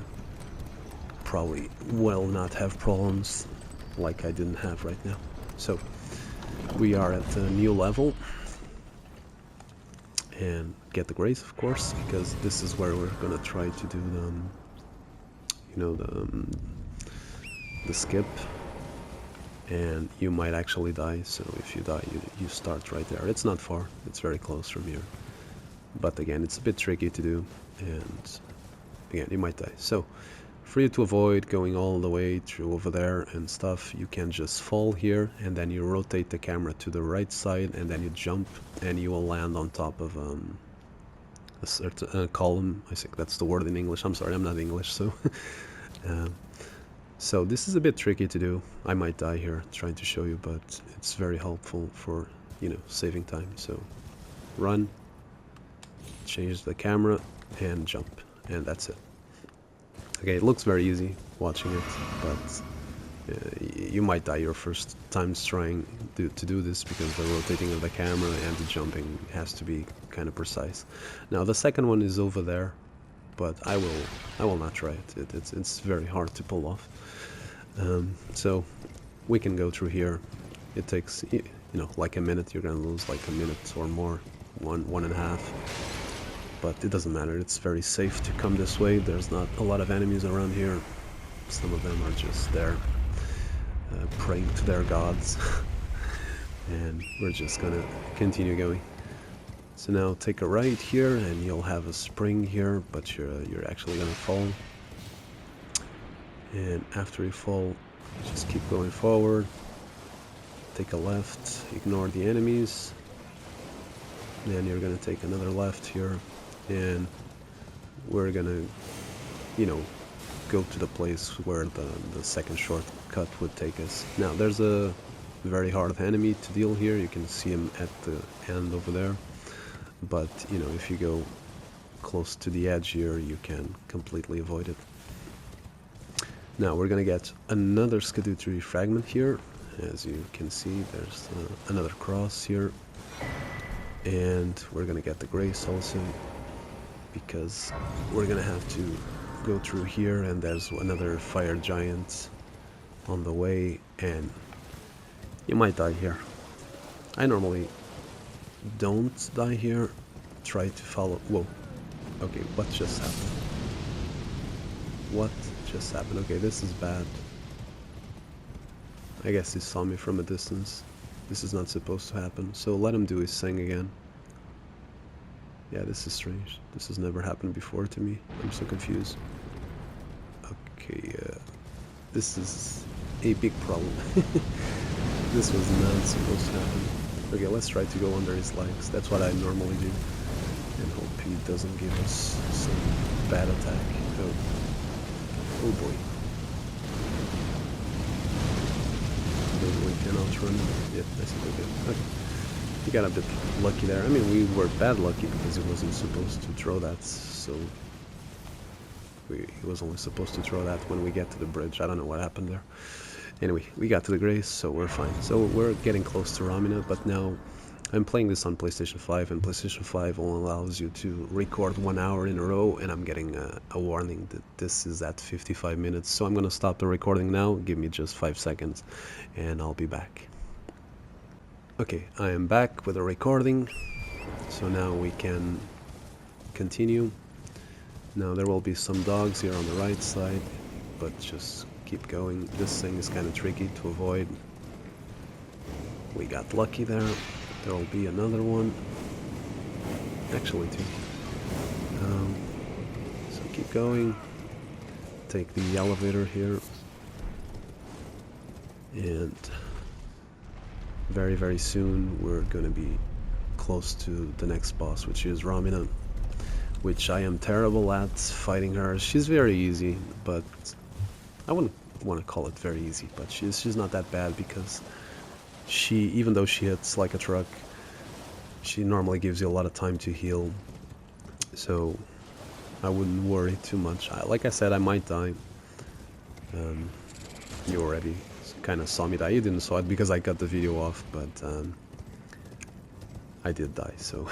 [SPEAKER 1] probably will not have problems like I didn't have right now. So we are at a new level, and get the grace, of course, because this is where we're gonna try to do the skip, and you might actually die. So if you die, you start right there. It's not far, it's very close from here, but again, it's a bit tricky to do, and again, you might die. So for you to avoid going all the way through over there and stuff, you can just fall here, and then you rotate the camera to the right side, and then you jump, and you will land on top of a certain column. I think that's the word in English. I'm sorry, I'm not English, so so this is a bit tricky to do. I might die here trying to show you, but it's very helpful for, you know, saving time. So run, change the camera, and jump, and that's it. Okay, it looks very easy watching it, but you might die your first times trying to do this, because the rotating of the camera and the jumping has to be kind of precise. Now the second one is over there, but I will not try it. It's very hard to pull off. So we can go through here. It takes, you know, like a minute. You're gonna lose like a minute or more, one and a half. But it doesn't matter. It's very safe to come this way. There's not a lot of enemies around here. Some of them are just there praying to their gods. And we're just gonna continue going. So now take a right here, and you'll have a spring here, but you're actually gonna fall. And after you fall, just keep going forward. Take a left, ignore the enemies. Then you're gonna take another left here, and we're gonna, you know, go to the place where the second shortcut would take us. Now there's a very hard enemy to deal here. You can see him at the end over there, but you know, if you go close to the edge here, you can completely avoid it. Now we're gonna get another Scadutree fragment here. As you can see, there's another cross here, and we're gonna get the grace also, because we're gonna have to go through here, and there's another fire giant on the way, and you might die here. I normally don't die here. Try to follow. Whoa. Okay, what just happened? What just happened? Okay, this is bad. I guess he saw me from a distance. This is not supposed to happen, so let him do his thing again. Yeah, this is strange. This has never happened before to me. I'm so confused. Okay, this is a big problem. This was not supposed to happen. Okay, let's try to go under his legs. That's what I normally do. And hope he doesn't give us some bad attack. Oh boy. Maybe we can outrun him. Yep, I think we did. Okay. He got a bit lucky there. I mean, we were bad lucky because he wasn't supposed to throw that, so he was only supposed to throw that when we get to the bridge. I don't know what happened there. Anyway, we got to the grace, so we're fine. So we're getting close to Romina, but now I'm playing this on PlayStation 5, and PlayStation 5 only allows you to record 1 hour in a row, and I'm getting a warning that this is at 55 minutes. So I'm going to stop the recording now. Give me just 5 seconds, and I'll be back. Okay, I am back with a recording, so now we can continue. Now there will be some dogs here on the right side, but just keep going. This thing is kind of tricky to avoid. We got lucky there. There will be another one. Actually two. So keep going. Take the elevator here. And very, very soon we're going to be close to the next boss, which is Romina, which I am terrible at fighting her. She's very easy, but I wouldn't want to call it very easy, but she's not that bad, because even though she hits like a truck, she normally gives you a lot of time to heal, so I wouldn't worry too much. Like I said, I might die. You already kind of saw me die. You didn't saw it because I cut the video off, but I did die, so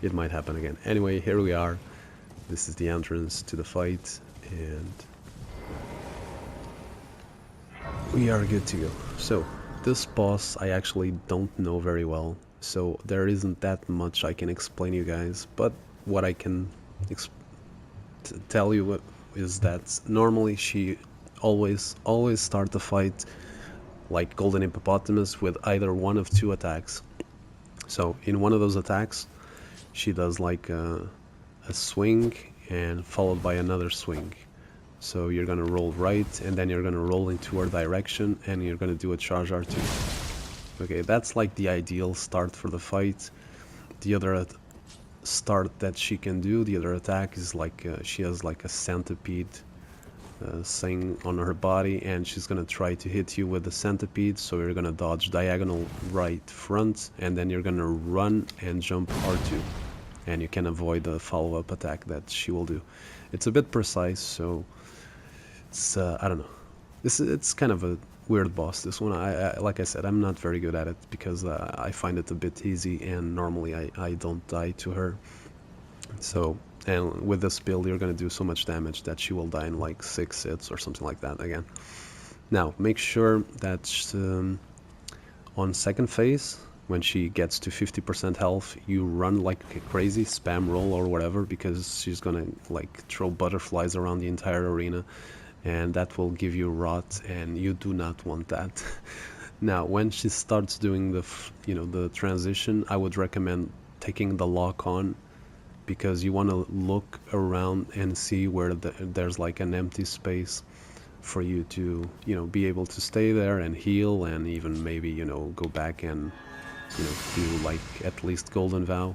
[SPEAKER 1] it might happen again. Anyway, here we are. This is the entrance to the fight, and we are good to go. So this boss I actually don't know very well, so there isn't that much I can explain you guys, but what I can tell you is that normally she always start the fight like Golden Hippopotamus with either one of two attacks. So in one of those attacks she does like a swing and followed by another swing. So you're gonna roll right, and then you're gonna roll into her direction, and you're gonna do a charge R2. Okay, that's like the ideal start for the fight. The other start that she can do, the other attack is like she has like a centipede thing on her body, and she's gonna try to hit you with the centipede. So you're gonna dodge diagonal right front, and then you're gonna run and jump R2, and you can avoid the follow-up attack that she will do. It's a bit precise, so it's I don't know. It's kind of a weird boss, this one. I like I said, I'm not very good at it because I find it a bit easy, and normally I don't die to her. So, and with this build you're gonna do so much damage that she will die in like 6 hits or something like that again. Now make sure that on second phase, when she gets to 50% health, you run like a crazy, spam roll or whatever, because she's gonna like throw butterflies around the entire arena, and that will give you rot, and you do not want that. Now when she starts doing the transition, I would recommend taking the lock on, because you want to look around and see where there's like an empty space for you to be able to stay there and heal, and even maybe go back and do like at least Golden Vow.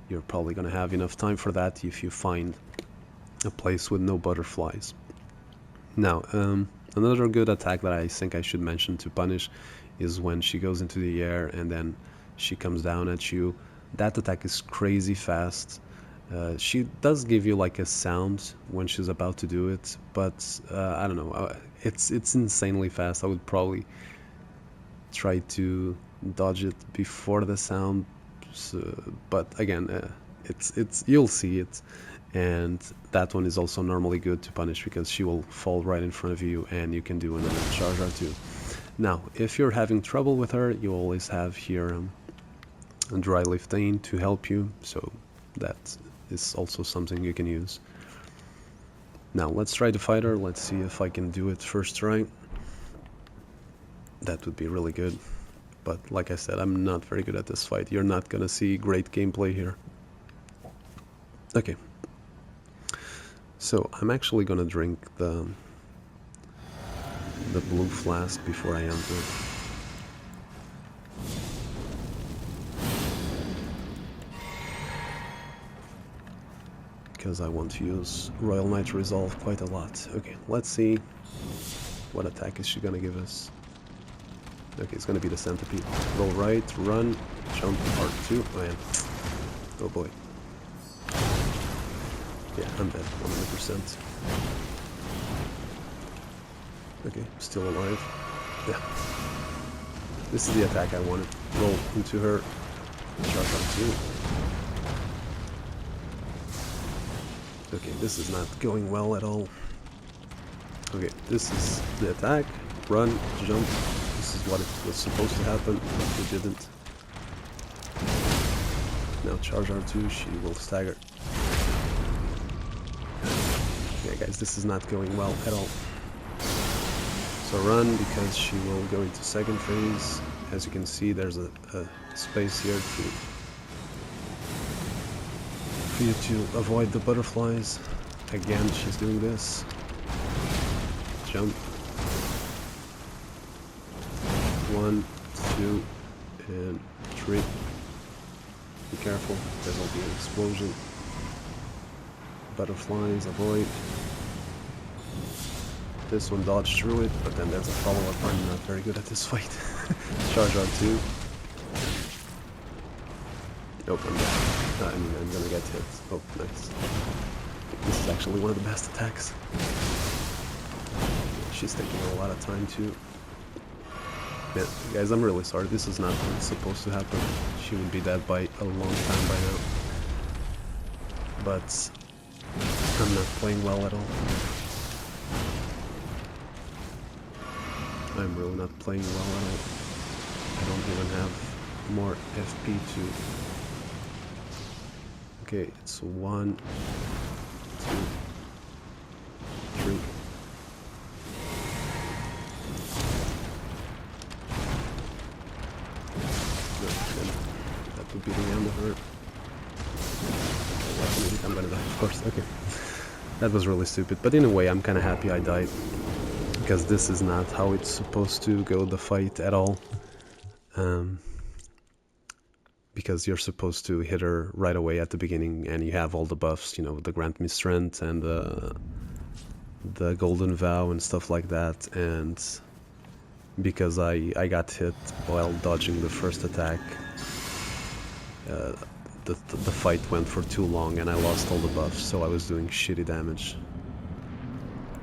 [SPEAKER 1] You're probably gonna have enough time for that if you find a place with no butterflies. Now another good attack that I think I should mention to punish is when she goes into the air and then she comes down at you. That attack is crazy fast. She does give you like a sound when she's about to do it, but I don't know, it's insanely fast. I would probably try to dodge it before the sound, but again, it's you'll see it. And that one is also normally good to punish, because she will fall right in front of you and you can do another charge R2. Now if you're having trouble with her, you always have here a dry lifting to help you, so that is also something you can use. Now let's try to fight her. Let's see if I can do it first try. That would be really good, but like I said, I'm not very good at this fight. You're not gonna see great gameplay here. Okay, so I'm actually gonna drink the blue flask before I enter. Because I want to use Royal Knight Resolve quite a lot. Okay, let's see what attack is she gonna give us. Okay, it's gonna be the centipede. Roll right, run, jump, R2, and oh boy. Yeah, I'm dead, 100%. Okay, still alive. Yeah. This is the attack I wanted. Roll into her, charge R2. Okay, this is not going well at all. Okay, this is the attack. Run, jump. This is what it was supposed to happen, but it didn't. Now charge R2, she will stagger. Okay guys, this is not going well at all. So run, because she will go into second phase. As you can see, there's a space here for you to avoid the butterflies. Again, she's doing this. Jump. 1, 2, and 3. Be careful, there will be an explosion. Butterflies, avoid. This one dodged through it, but then there's a follow-up. I'm not very good at this fight. Charge R2. Nope, I'm dead. I'm gonna get hit. Oh, nice. This is actually one of the best attacks. She's taking a lot of time too. Yeah, guys, I'm really sorry. This is not supposed to happen. She would be dead by a long time by now. But I'm not playing well at all. I'm really not playing well at all. I don't even have more FP to... Okay, it's 1, 2, 3. Good. That would be the end of her. of course, okay. That was really stupid, but in a way I'm kinda happy I died. Because this is not how it's supposed to go, the fight, at all. Because you're supposed to hit her right away at the beginning, and you have all the buffs, you know, the Grant Me Strength and the Golden Vow and stuff like that, and because I got hit while dodging the first attack, the fight went for too long and I lost all the buffs, so I was doing shitty damage.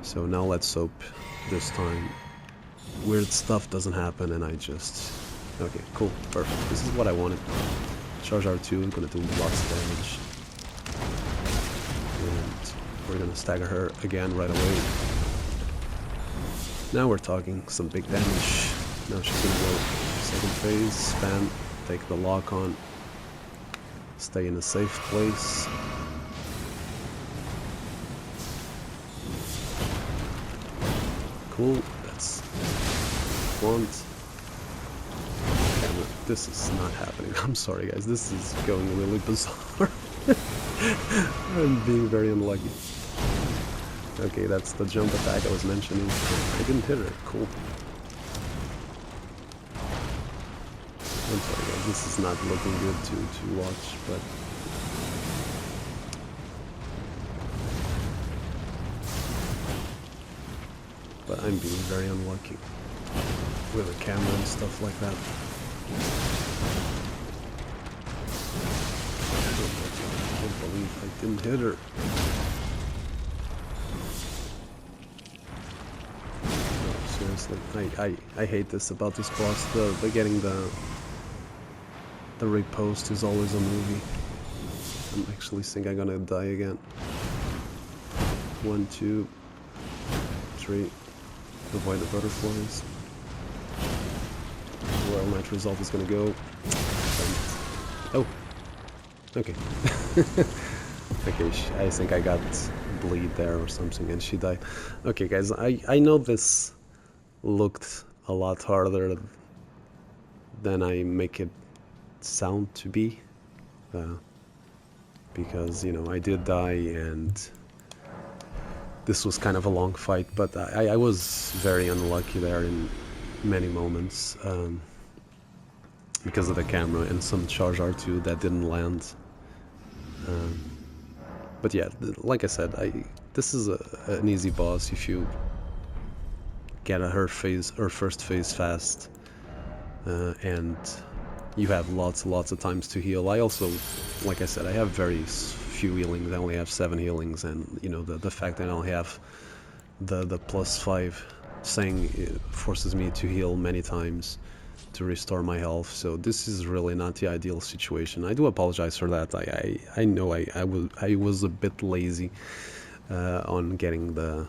[SPEAKER 1] So now let's hope this time weird stuff doesn't happen and I just... Okay, cool, perfect. This is what I wanted. Charge R2, gonna do lots of damage. And we're gonna stagger her again right away. Now we're talking some big damage. Now she's gonna go second phase, spam, take the lock on, stay in a safe place. Cool, that's what I want. This is not happening. I'm sorry guys, this is going really bizarre. I'm being very unlucky. Okay, that's the jump attack I was mentioning. I didn't hit her, cool. I'm sorry guys, this is not looking good to watch, but I'm being very unlucky with the camera and stuff like that. I can't believe I didn't hit her. No, seriously, I hate this about this boss. The getting the repost is always a movie. I'm actually think I'm gonna die again. 1, 2, 3. Avoid the butterflies. Where my result is gonna go. Oh, okay. Okay, I think I got bleed there or something and she died. Okay guys, I know this looked a lot harder than I make it sound to be. Because, you know, I did die and this was kind of a long fight, but I was very unlucky there in many moments. Because of the camera and some charge R2 that didn't land. But yeah, like I said, this is an easy boss if you get her first phase fast, and you have lots of times to heal. I also, like I said, I have very few healings. I only have 7 healings, and you know the fact that I only have the +5 saying it forces me to heal many times to restore my health, so this is really not the ideal situation. I do apologize for that. I know I was a bit lazy on getting the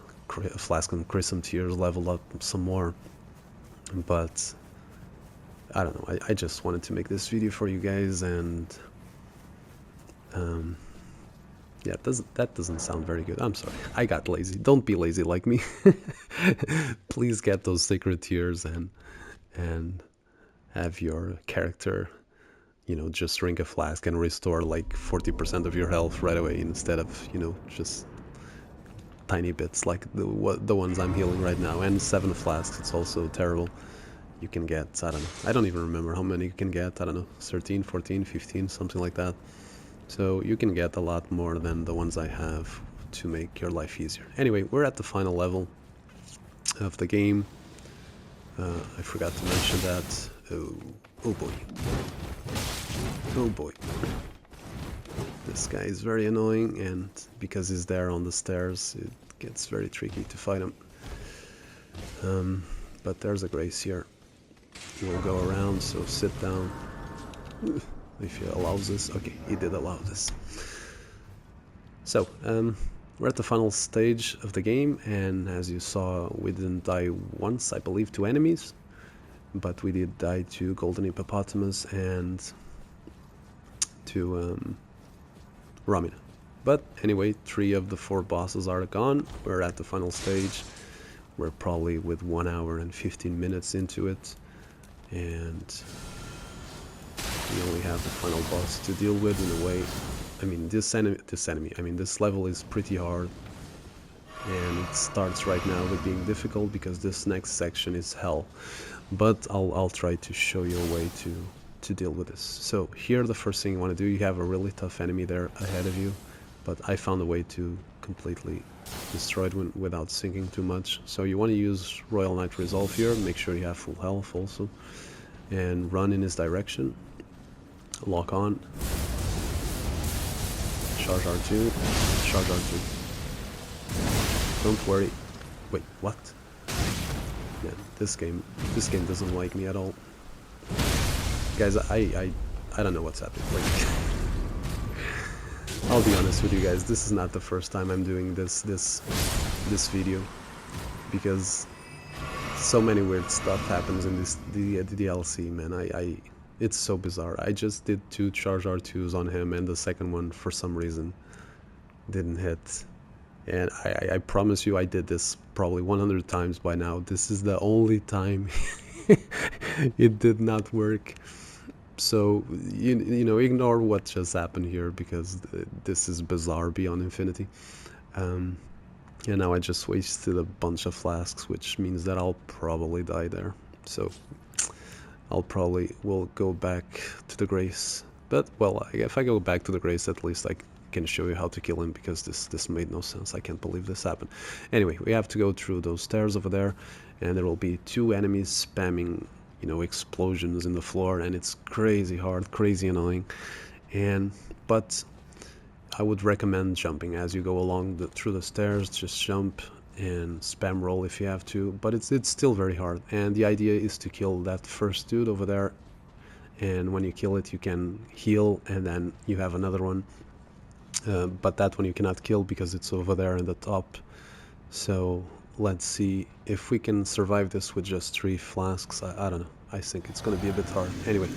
[SPEAKER 1] Flask and Chrism tiers leveled up some more, but I don't know, I just wanted to make this video for you guys, and yeah, that doesn't sound very good. I'm sorry, I got lazy. Don't be lazy like me. Please get those sacred tiers and have your character, you know, just drink a flask and restore like 40% of your health right away, instead of, you know, just tiny bits like the ones I'm healing right now. And 7 flasks, it's also terrible. You can get, I don't know, I don't even remember how many you can get. I don't know, 13, 14, 15, something like that. So you can get a lot more than the ones I have to make your life easier. Anyway, we're at the final level of the game. I forgot to mention that. Oh boy. Oh boy. This guy is very annoying, and because he's there on the stairs, it gets very tricky to fight him. But there's a grace here. He will go around, so sit down. If he allows this. Okay, he did allow this. So, we're at the final stage of the game, and as you saw, we didn't die once, I believe, to enemies. But we did die to Golden Hippopotamus and to Romina. But anyway, 3 of the 4 bosses are gone. We're at the final stage. We're probably with 1 hour and 15 minutes into it. And we only have the final boss to deal with in a way. I mean, this level is pretty hard, and it starts right now with being difficult because this next section is hell. But I'll try to show you a way to deal with this. So here, the first thing you want to do, you have a really tough enemy there ahead of you, but I found a way to completely destroy it without sinking too much. So you want to use Royal Knight Resolve here, make sure you have full health also, and run in his direction, lock on, charge R2, charge R2. Don't worry. Wait, what? Man, this game doesn't like me at all. Guys, I don't know what's happening. Like, I'll be honest with you guys, this is not the first time I'm doing this video, because so many weird stuff happens in the DLC, man. It's so bizarre. I just did 2 charge R2s on him, and the second one for some reason didn't hit. And I promise you, I did this probably 100 times by now. This is the only time it did not work. So, you know, ignore what just happened here, because this is bizarre beyond infinity. And now I just wasted a bunch of flasks, which means that I'll probably die there. So, will go back to the Grace. But, well, if I go back to the Grace, at least I can show you how to kill him, because this made no sense. I can't believe this happened. Anyway, we have to go through those stairs over there, and there will be 2 enemies spamming, you know, explosions in the floor, and it's crazy hard, crazy annoying. But I would recommend jumping as you go along through the stairs. Just jump and spam roll if you have to, but it's still very hard. And the idea is to kill that first dude over there, and when you kill it, you can heal, and then you have another one. But that one you cannot kill because it's over there in the top. So let's see if we can survive this with just 3 flasks. I don't know. I think it's going to be a bit hard. Anyway,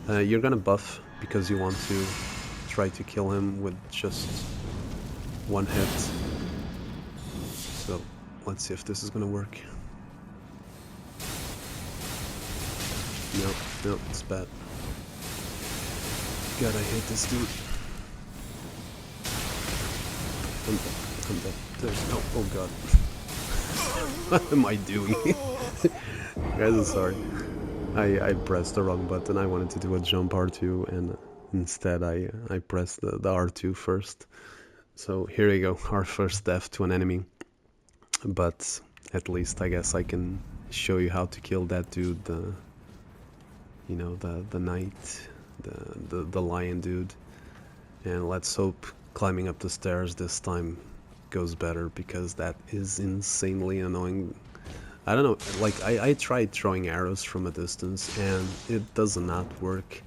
[SPEAKER 1] you're going to buff because you want to try to kill him with just 1 hit. So let's see if this is going to work. No, it's bad. God, I hate this dude. I'm dead. There's no. Oh god. What am I doing? Guys, I'm sorry. I pressed the wrong button. I wanted to do a jump R2, and instead I pressed the R2 first. So here we go, our first death to an enemy. But at least I guess I can show you how to kill that dude. You know, the knight, the lion dude. And let's hope climbing up the stairs this time goes better, because that is insanely annoying. I don't know, like I tried throwing arrows from a distance and it does not work,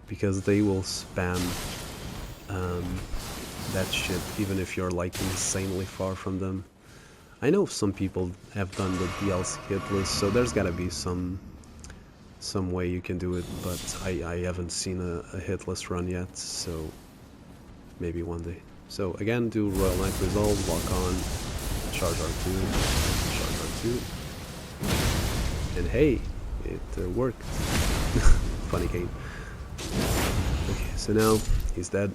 [SPEAKER 1] because they will spam that shit even if you're like insanely far from them. I know some people have done the DLC hit list, so there's gotta be some way you can do it, but I haven't seen a hit list run yet, so maybe one day. So again, do Royal Knight Resolve, lock on, charge R2, charge R2, and hey, it worked. Funny game. Okay, so now he's dead,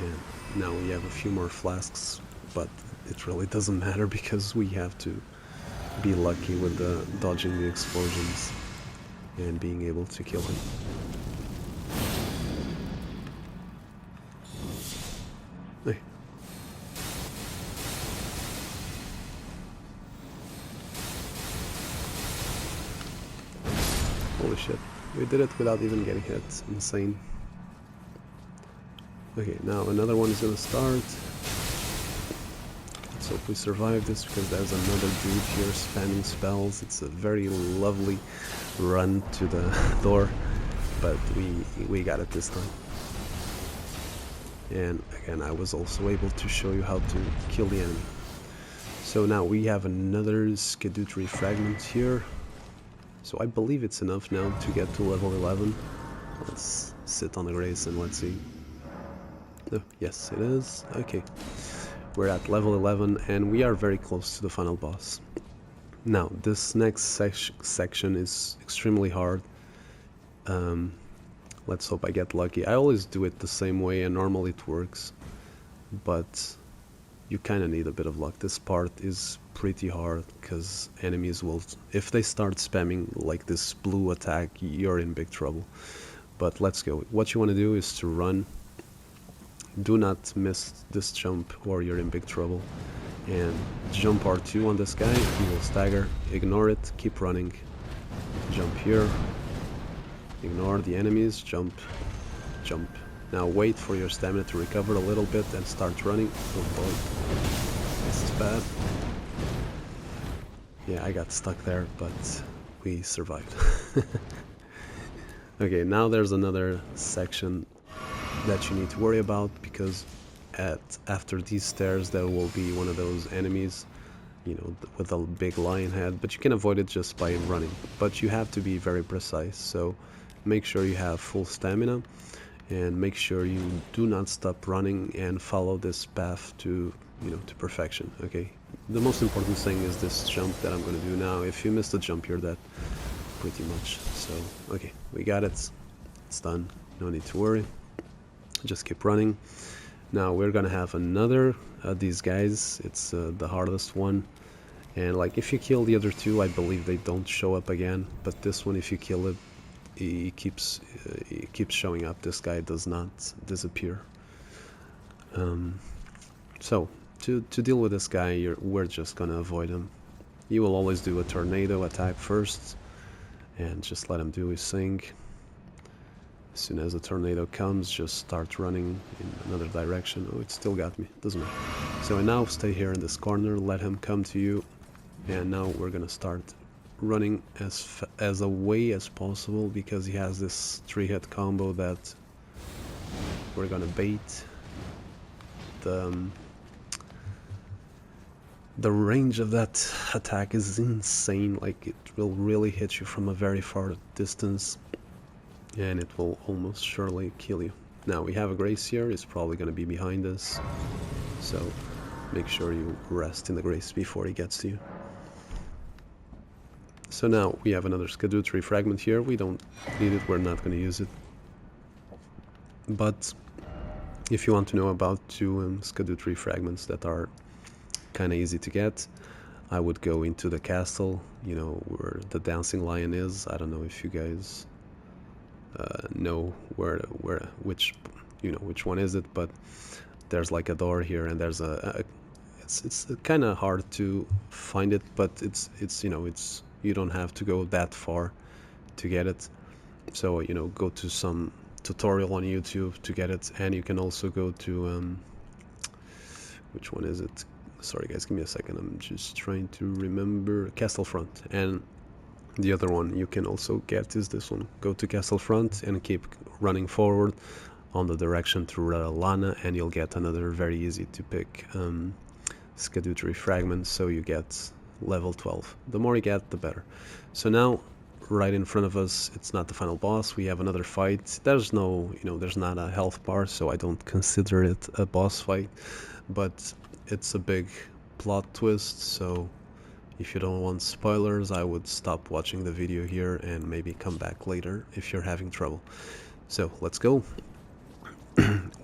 [SPEAKER 1] and now we have a few more flasks, but it really doesn't matter because we have to be lucky with dodging the explosions and being able to kill him. Hey. Holy shit, we did it without even getting hit. Insane. Okay, now another one is gonna start. Let's hope we survive this, because there's another dude here spamming spells. It's a very lovely run to the door, but we got it this time. And again, I was also able to show you how to kill the enemy. So now we have another Scadutree Fragments here. So I believe it's enough now to get to level 11. Let's sit on the grace and let's see. Oh, yes, it is. Okay. We're at level 11 and we are very close to the final boss. Now, this next section is extremely hard. Let's hope I get lucky. I always do it the same way and normally it works, but you kind of need a bit of luck. This part is pretty hard because enemies will, if they start spamming like this blue attack, you're in big trouble. But let's go. What you want to do is to run. Do not miss this jump or you're in big trouble. And jump R2 on this guy, he will stagger, ignore it, keep running. Jump here, ignore the enemies, jump, jump. Now wait for your stamina to recover a little bit and start running. Oh boy, this is bad. Yeah, I got stuck there, but we survived. Okay, now there's another section that you need to worry about, because after these stairs there will be one of those enemies, you know, with a big lion head, but you can avoid it just by running. But you have to be very precise, so make sure you have full stamina and make sure you do not stop running and follow this path to, you know, to perfection. Okay, the most important thing is this jump that I'm going to do now. If you miss the jump, you're dead pretty much. So okay, we got it, it's done, no need to worry, just keep running. Now we're gonna have another these guys. It's the hardest one, and like if you kill the other two, I believe they don't show up again, but this one, if you kill it, he keeps showing up. This guy does not disappear. So to deal with this guy, we're just gonna avoid him. You will always do a tornado attack first and just let him do his thing. As soon as the tornado comes, just start running in another direction. Oh, it still got me, doesn't matter. So now stay here in this corner, let him come to you, and now we're gonna start running as away as possible, because he has this 3-hit combo that we're gonna bait. The range of that attack is insane, like it will really hit you from a very far distance and it will almost surely kill you. Now we have a Grace here, it's probably going to be behind us, so make sure you rest in the Grace before he gets to you. So now we have another Scadutree Fragment here. We don't need it, we're not going to use it. But if you want to know about two Scadutree Fragments that are kind of easy to get, I would go into the castle, you know, where the dancing lion is. I don't know if you guys know which one is it, but there's like a door here, and there's it's kind of hard to find it, but it's you don't have to go that far to get it. So, you know, go to some tutorial on YouTube to get it, and you can also go to which one is it? Sorry guys, give me a second, I'm just trying to remember. Castle Front. And the other one you can also get is this one. Go to Castle Front and keep running forward on the direction to Lana, and you'll get another very easy to pick Scadutree Fragment, so you get level 12. The more you get, the better. So now, right in front of us, it's not the final boss, we have another fight. There's no, there's not a health bar, so I don't consider it a boss fight, but it's a big plot twist, so if you don't want spoilers, I would stop watching the video here and maybe come back later if you're having trouble. So let's go.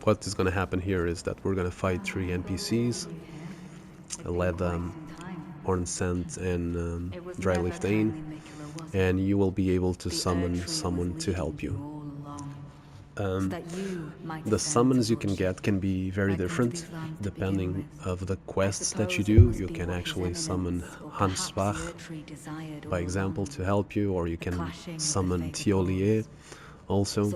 [SPEAKER 1] What is going to happen here is that we're going to fight 3 NPCs, led Ornsent and Dryleaf Dane, and you will be able to summon someone to help you. The summons you can get can be very different depending of the quests that you do. You can actually summon Hansbach, by example, to help you, or you can summon Thiolier also.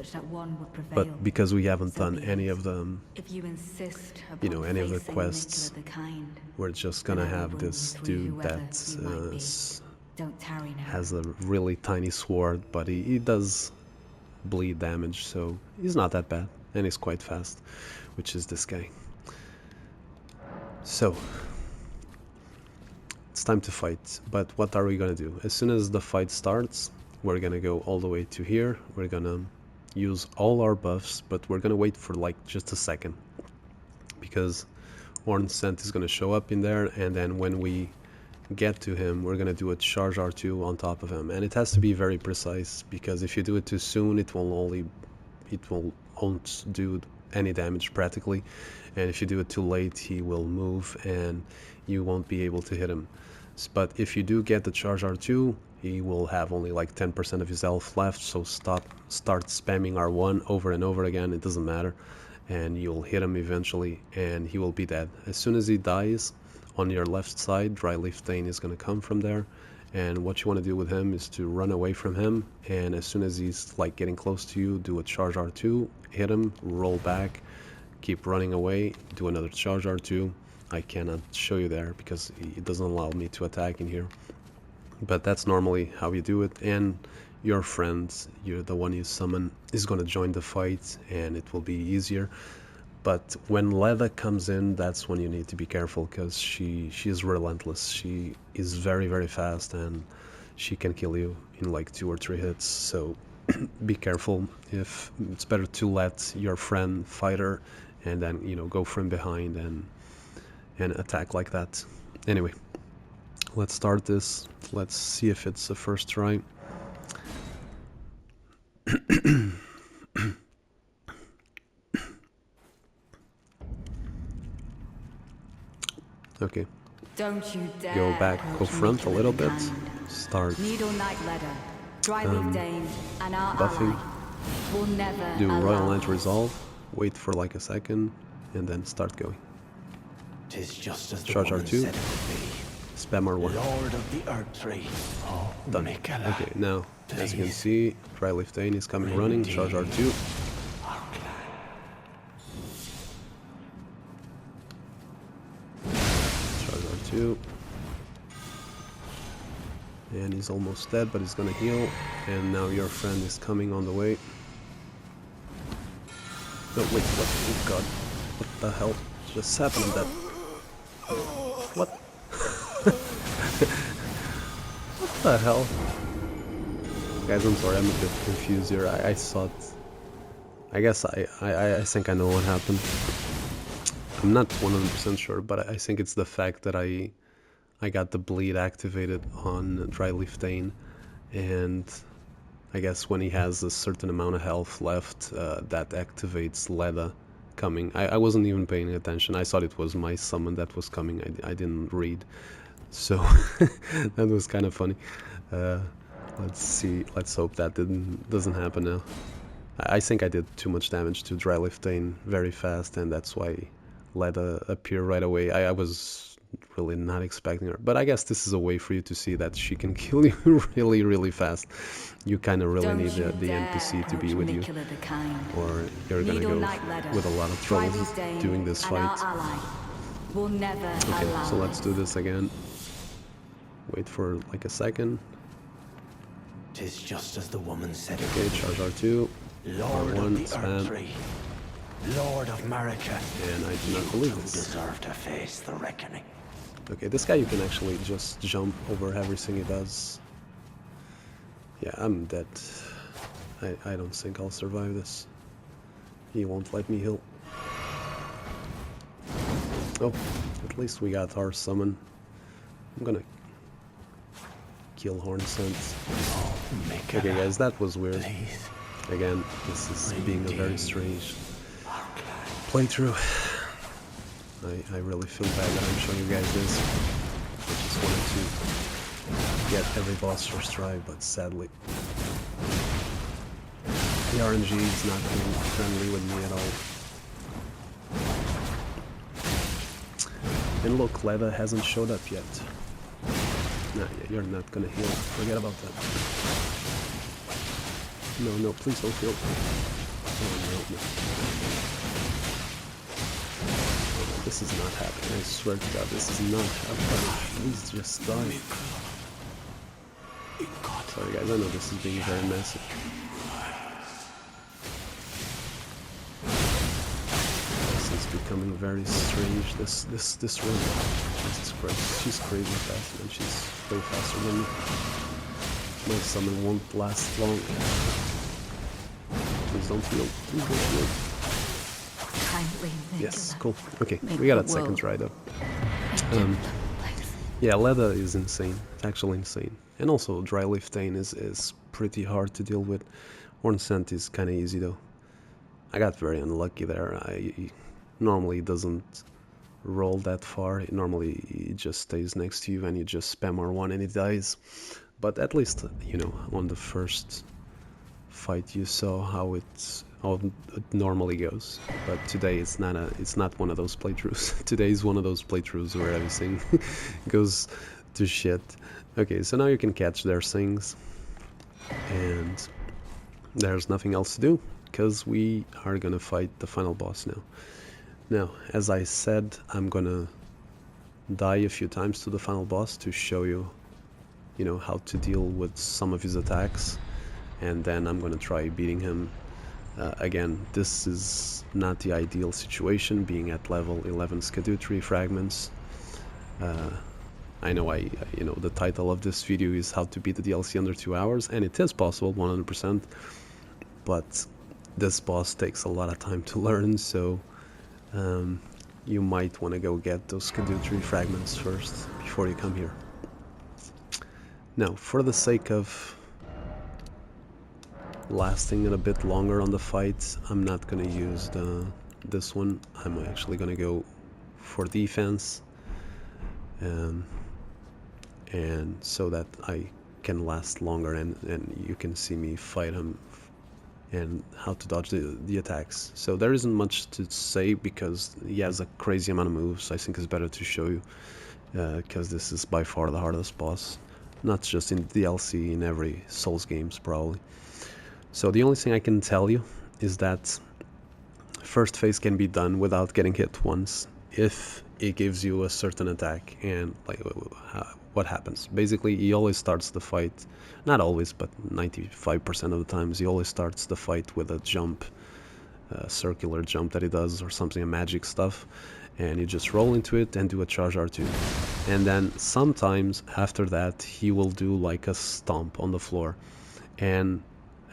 [SPEAKER 1] But because we haven't done any of them, any of the quests, we're just gonna have this dude that has a really tiny sword, but he does bleed damage, so he's not that bad, and he's quite fast, which is this guy. So it's time to fight. But what are we gonna do? As soon as the fight starts, we're gonna go all the way to here. We're gonna use all our buffs, but we're gonna wait for like just a second, because Ornsent is gonna show up in there, and then when we get to him, we're gonna do a charge R2 on top of him, and it has to be very precise, because if you do it too soon, it will only it won't do any damage practically, and if you do it too late he will move and you won't be able to hit him. But if you do get the charge R2, he will have only like 10% of his health left, so start spamming R1 over and over again, it doesn't matter, and you'll hit him eventually and he will be dead. As soon as he dies, on your left side, Dry Leaf Thane is going to come from there, and what you want to do with him is to run away from him, and as soon as he's like getting close to you, do a charge R2, hit him, roll back, keep running away, do another charge R2. I cannot show you there because it doesn't allow me to attack in here, but that's normally how you do it, and your friend, the one you summon, is going to join the fight and it will be easier. But when Leda comes in, that's when you need to be careful, because she is relentless. She is very, very fast and she can kill you in like 2 or 3 hits, so be careful. If it's better to let your friend fight her and then, you know, go from behind and attack like that. Anyway, let's start this. Let's see if it's a first try. Okay.
[SPEAKER 2] Don't you dare
[SPEAKER 1] go back, go front a little bit. Start buffing. Do Royal Knight Resolve. Wait for like a second, and then start going. Charge R2. Spam R1.
[SPEAKER 3] Lord of the Earth Tree. Oh,
[SPEAKER 1] done. Okay, now as you can see, Dry Leaf Thane is coming running. Charge R2. And he's almost dead, but he's gonna heal. And now your friend is coming on the way. No, wait, what? Oh god, what the hell just happened to that? What? What the hell? Guys, I'm sorry, I'm a bit confused here. I saw it. I guess I think I know what happened. I'm not 100% sure, but I think it's the fact that I got the bleed activated on Dry Leaf Thane, and I guess when he has a certain amount of health left, that activates Leda coming. I wasn't even paying attention. I thought it was my summon that was coming. I didn't read, so that was kind of funny. Let's see. Let's hope that doesn't happen now. I think I did too much damage to Dry Leaf Thane very fast, and that's why Leda appear right away. I was really not expecting her, but I guess this is a way for you to see that she can kill you really, really fast. You kind of really need the NPC to be with you, or you're gonna go with a lot of trouble doing this fight. Okay, so let's do this again. Wait for like a second.
[SPEAKER 3] Tis just as the woman said.
[SPEAKER 1] Okay, charge R2, R1, spam.
[SPEAKER 3] Lord of Marika,
[SPEAKER 1] and I do not believe this.
[SPEAKER 3] Deserve to face the reckoning.
[SPEAKER 1] Okay, this guy you can actually just jump over everything he does. Yeah, I'm dead. I don't think I'll survive this. He won't let me heal. Oh, at least we got our summon. I'm gonna kill Horn Scent. Okay guys, that was weird. Again, this is being a very strange playthrough. I really feel bad that I'm showing you guys this. I just wanted to get every boss first try, but sadly the RNG is not being friendly with me at all. And look, Leda hasn't showed up yet. Nah, you're not gonna heal. Forget about that. No, please don't heal. Oh, no. This is not happening. I swear to God, this is not happening. Please just die. Sorry guys, I know this is being very messy. This is becoming very strange. This room. Jesus Christ, she's crazy fast, and she's way faster than me. My summon won't last long. Please don't heal. Please don't heal. Yes, cool. Okay, we got that second try though. Yeah, Leda is insane. It's actually insane. And also, Dry Leaf Thane is pretty hard to deal with. Horn Scent is kind of easy though. I got very unlucky there. Normally it doesn't roll that far. Normally it just stays next to you and you just spam R1 and it dies. But at least, you know, on the first fight you saw how it normally goes. But today it's not one of those playthroughs. Today is one of those playthroughs where everything goes to shit. Okay, so now you can catch their things, and there's nothing else to do because we are gonna fight the final boss now. Now, as I said, I'm gonna die a few times to the final boss to show you, you know, how to deal with some of his attacks, and then I'm gonna try beating him. Again, this is not the ideal situation, being at level 11 Scadutree Fragments. I know you know, the title of this video is how to beat the DLC under 2 hours, and it is possible 100%, but this boss takes a lot of time to learn, so you might want to go get those Scadutree Fragments first before you come here. Now, for the sake of lasting it a bit longer on the fight, I'm not going to use this one. I'm actually going to go for defense, and so that I can last longer and you can see me fight him and how to dodge the attacks. So there isn't much to say because he has a crazy amount of moves. I think it's better to show you because this is by far the hardest boss, not just in DLC, in every Souls games probably. So the only thing I can tell you is that first phase can be done without getting hit once if it gives you a certain attack. And like what happens, basically he always starts the fight, not always but 95% of the times, he always starts the fight with a jump, a circular jump that he does or something, a magic stuff, and you just roll into it and do a charge R2, and then sometimes after that he will do like a stomp on the floor, and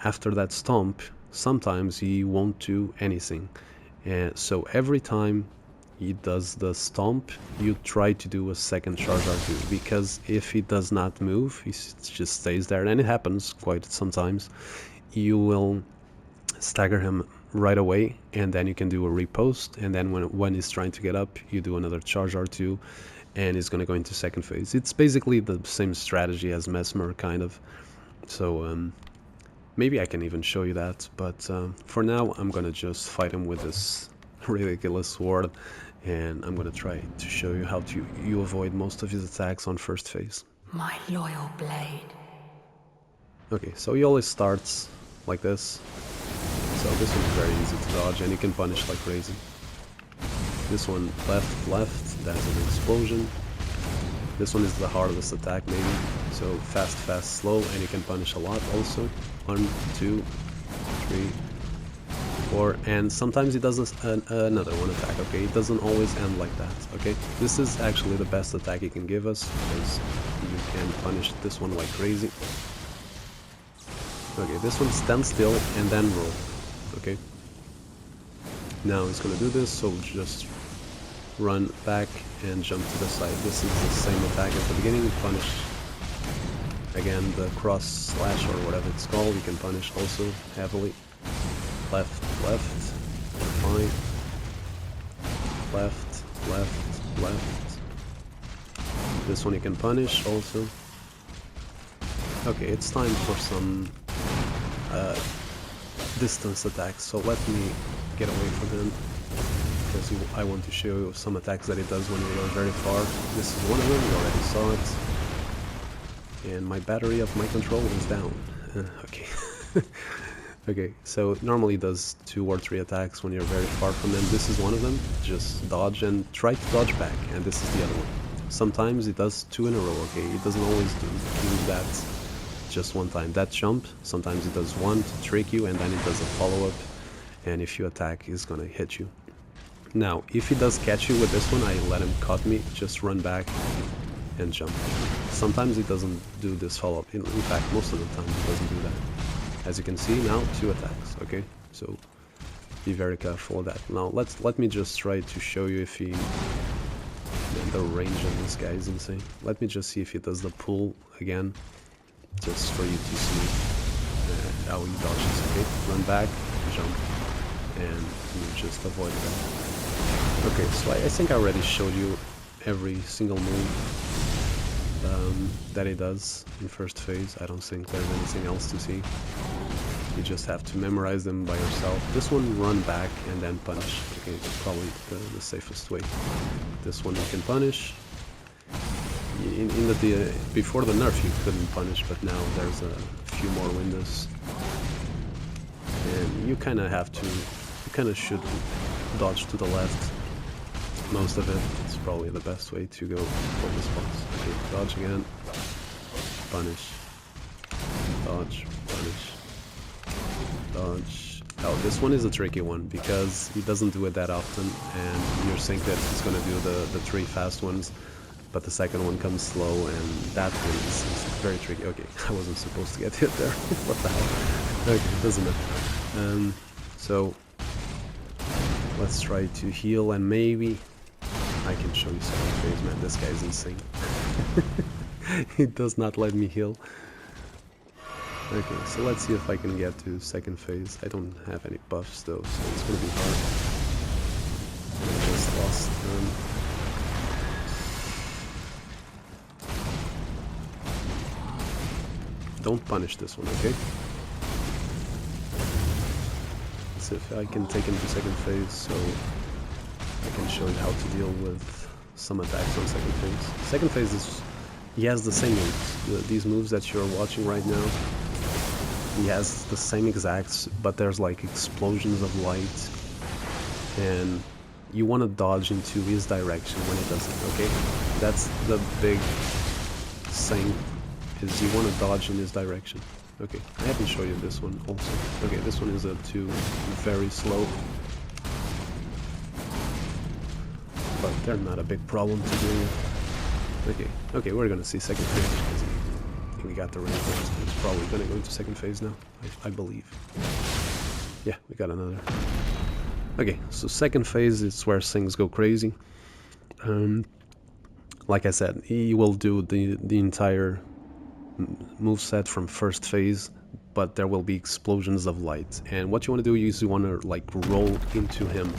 [SPEAKER 1] after that stomp sometimes he won't do anything. And so every time he does the stomp, you try to do a second charge R2, because if he does not move, he just stays there, and it happens quite sometimes, you will stagger him right away, and then you can do a repost, and then when he's trying to get up, you do another charge R2, and he's gonna go into second phase. It's basically the same strategy as Messmer, kind of. So maybe I can even show you that, but for now I'm gonna just fight him with this ridiculous sword, and I'm gonna try to show you how you avoid most of his attacks on first phase.
[SPEAKER 2] My loyal blade.
[SPEAKER 1] Okay, so he always starts like this. So this one's very easy to dodge, and you can punish like crazy. This one left, that's an explosion. This one is the hardest attack maybe. So fast, slow, and you can punish a lot also. 1, 2, 3, 4, and sometimes he does another one attack, okay? It doesn't always end like that, okay? This is actually the best attack he can give us, because you can punish this one like crazy. Okay, this one stands still and then roll, okay? Now he's gonna do this, so just run back and jump to the side. This is the same attack at the beginning, punish. Again, the cross slash or whatever it's called, you can punish also heavily. Left, fine. Left. This one you can punish also. Okay, it's time for some distance attacks, so let me get away from him, because I want to show you some attacks that he does when you are very far. This is one of them, you already saw it. And my battery of my controller is down. Okay. Okay, so normally does 2 or 3 attacks when you're very far from him. This is one of them. Just dodge and try to dodge back, and this is the other one. Sometimes it does 2 in a row, okay? It doesn't always do that just one time. That jump, sometimes it does 1 to trick you, and then it does a follow-up, and if you attack, he's gonna hit you. Now, if he does catch you with this one, I let him cut me, just run back and jump. Sometimes he doesn't do this follow-up. In fact, most of the time he doesn't do that. As you can see now, 2 attacks, okay? So be very careful of that. Now let me just try to show you if he... Man, the range of this guy is insane. Let me just see if he does the pull again, just for you to see how he dodges, okay? Run back, jump. and you just avoid that. Okay, so I think I already showed you every single move that it does in first phase. I don't think there's anything else to see. You just have to memorize them by yourself. This one, run back and then punish. Okay, probably the safest way. This one you can punish. Before the nerf you couldn't punish, but now there's a few more windows. And you kind of have to, you kind of should dodge to the left. Most of it. It's probably the best way to go for this boss. Okay, dodge again. Punish. Dodge. Punish. Dodge. Oh, this one is a tricky one because he doesn't do it that often, and you think that he's gonna do the 3 fast ones, but the second one comes slow, and that one is very tricky. Okay, I wasn't supposed to get hit there. What the hell? Okay, doesn't matter. So let's try to heal, and maybe I can show you second phase. Man, this guy's insane. He does not let me heal. Okay, so let's see if I can get to second phase. I don't have any buffs though, so it's gonna be hard. I just lost Don't punish this one, okay? Let's see if I can take him to second phase, so I can show you how to deal with some attacks on second phase. Second phase is... he has the same moves. These moves that you're watching right now, he has the same exacts, but there's like explosions of light, and you want to dodge into his direction when he does it, okay? That's the big thing, is you want to dodge in his direction. Okay, I haven't shown you this one also. Okay, this one is a 2, very slow. But they're not a big problem to do. Okay, we're gonna see second phase because we got the reinforcement. It's probably gonna go into second phase now, I believe. Yeah, we got another. Okay, so second phase is where things go crazy. Like I said, he will do the entire moveset from first phase, but there will be explosions of light. And what you want to do is you want to like roll into him,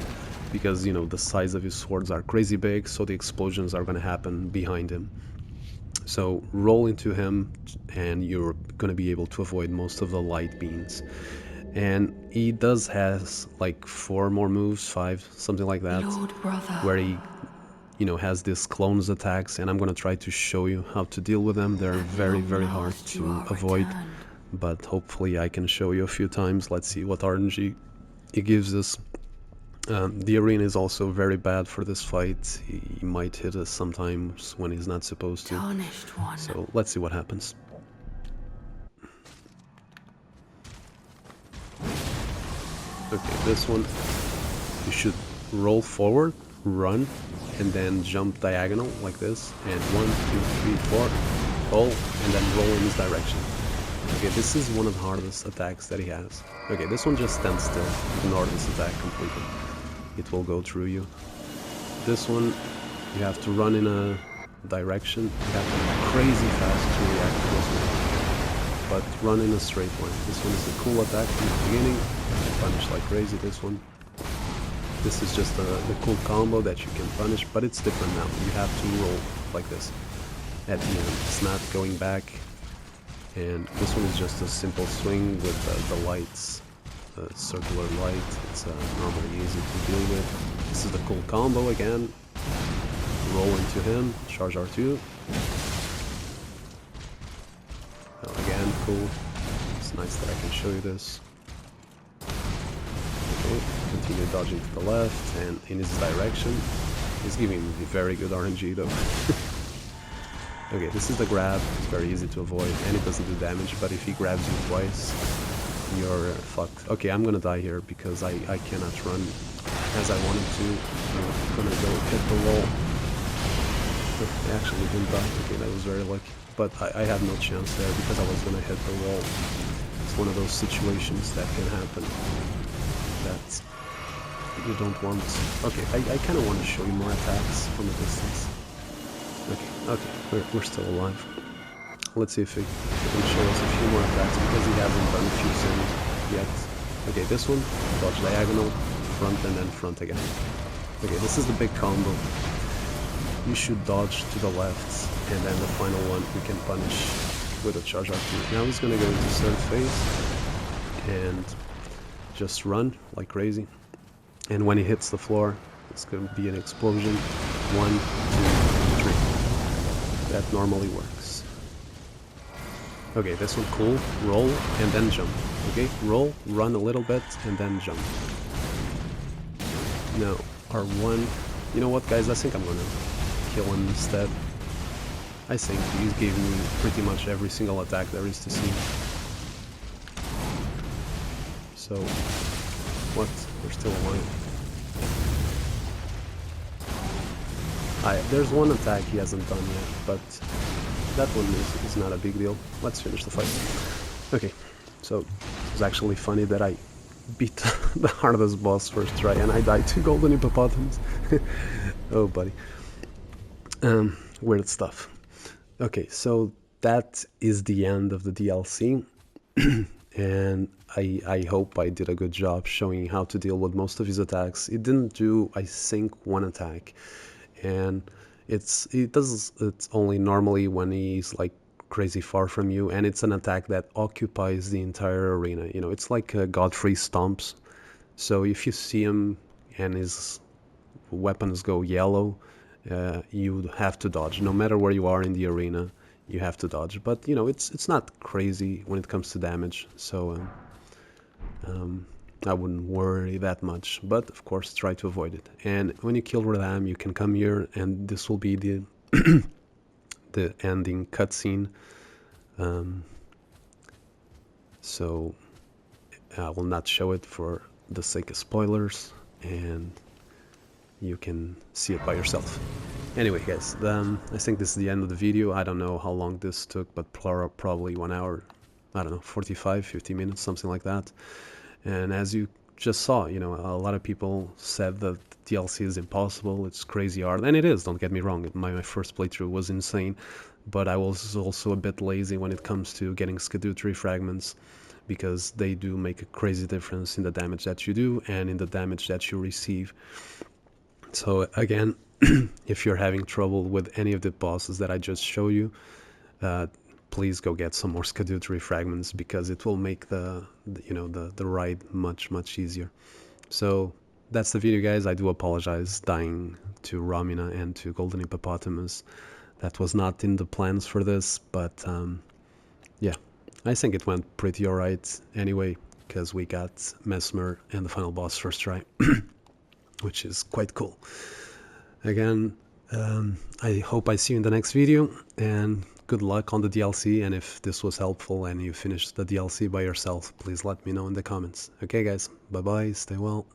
[SPEAKER 1] because you know the size of his swords are crazy big, so the explosions are going to happen behind him. So roll into him and you're going to be able to avoid most of the light beams. And he does has like 4 more moves, 5, something like that, where he, you know, has this clones attacks, and I'm going to try to show you how to deal with them. They're very, very hard to avoid, but hopefully I can show you a few times. Let's see what RNG it gives us. The arena is also very bad for this fight. He might hit us sometimes when he's not supposed to. So let's see what happens. Okay, this one, you should roll forward, run, and then jump diagonal like this. And 1, 2, 3, 4, hold, and then roll in his direction. Okay, this is one of the hardest attacks that he has. Okay, this one just stands still. Ignore this attack completely. It will go through you. This one, you have to run in a direction. You have to be crazy fast to react to this one. But run in a straight line. This one is a cool attack from the beginning. Punish like crazy, this one. This is just the cool combo that you can punish, but it's different now. You have to roll like this at the end. It's not going back. And this one is just a simple swing with the lights. Circular light. It's normally easy to deal with. This is the cool combo again. Roll into him, charge R2. Oh, again, cool. It's nice that I can show you this. Okay, continue dodging to the left and in his direction. He's giving me very good RNG though. Okay, this is the grab. It's very easy to avoid and it doesn't do damage, but if he grabs you twice, you're fucked. Okay, I'm gonna die here because I cannot run as I wanted to. I'm gonna go hit the wall. I actually didn't die. Okay, that was very lucky. But I had no chance there because I was gonna hit the wall. It's one of those situations that can happen that you don't want. Okay, I kind of want to show you more attacks from a distance. Okay, we're still alive. Let's see if he can show us a few more attacks because he hasn't done a few things yet. Okay, this one, dodge diagonal, front and then front again. Okay, this is the big combo. You should dodge to the left, and then the final one we can punish with a charge R2. Now he's gonna go into third phase and just run like crazy. And when he hits the floor, it's gonna be an explosion. 1, 2, 3. That normally works. Okay, this one cool. Roll and then jump. Okay, roll, run a little bit, and then jump. No, R1. You know what, guys? I think I'm gonna kill him instead. I think he gave me pretty much every single attack there is to see. So, what? We're still alive. There's one attack he hasn't done yet, but that one is not a big deal. Let's finish the fight. Okay, so it's actually funny that I beat the hardest boss first try and I died to Golden Hippopotamus. Oh, buddy. Weird stuff. Okay, so that is the end of the DLC. And I hope I did a good job showing how to deal with most of his attacks. It didn't do, I think, one attack. And it's only normally when he's like crazy far from you, and it's an attack that occupies the entire arena. You know, it's like Godfrey stomps. So if you see him and his weapons go yellow, you have to dodge. No matter where you are in the arena, you have to dodge. But you know, it's not crazy when it comes to damage. So I wouldn't worry that much, but of course try to avoid it. And when you kill Radam, you can come here, and this will be the the ending cutscene. So I will not show it for the sake of spoilers, and you can see it by yourself. Anyway, guys, I think this is the end of the video. I don't know how long this took, but probably 1 hour, I don't know, 45, 50 minutes, something like that. And as you just saw, you know, a lot of people said that DLC is impossible, it's crazy hard, and it is, don't get me wrong. My first playthrough was insane, but I was also a bit lazy when it comes to getting Scadutree Fragments, because they do make a crazy difference in the damage that you do and in the damage that you receive. So again, if you're having trouble with any of the bosses that I just showed you, please go get some more Scadutree Fragments, because it will make the ride much easier. So that's the video, guys. I do apologize dying to Romina and to Golden Hippopotamus. That was not in the plans for this, but yeah, I think it went pretty alright anyway, because we got Messmer and the final boss first try, which is quite cool. Again, I hope I see you in the next video, and good luck on the DLC. And if this was helpful and you finished the DLC by yourself, please let me know in the comments. Okay, guys, bye bye, stay well.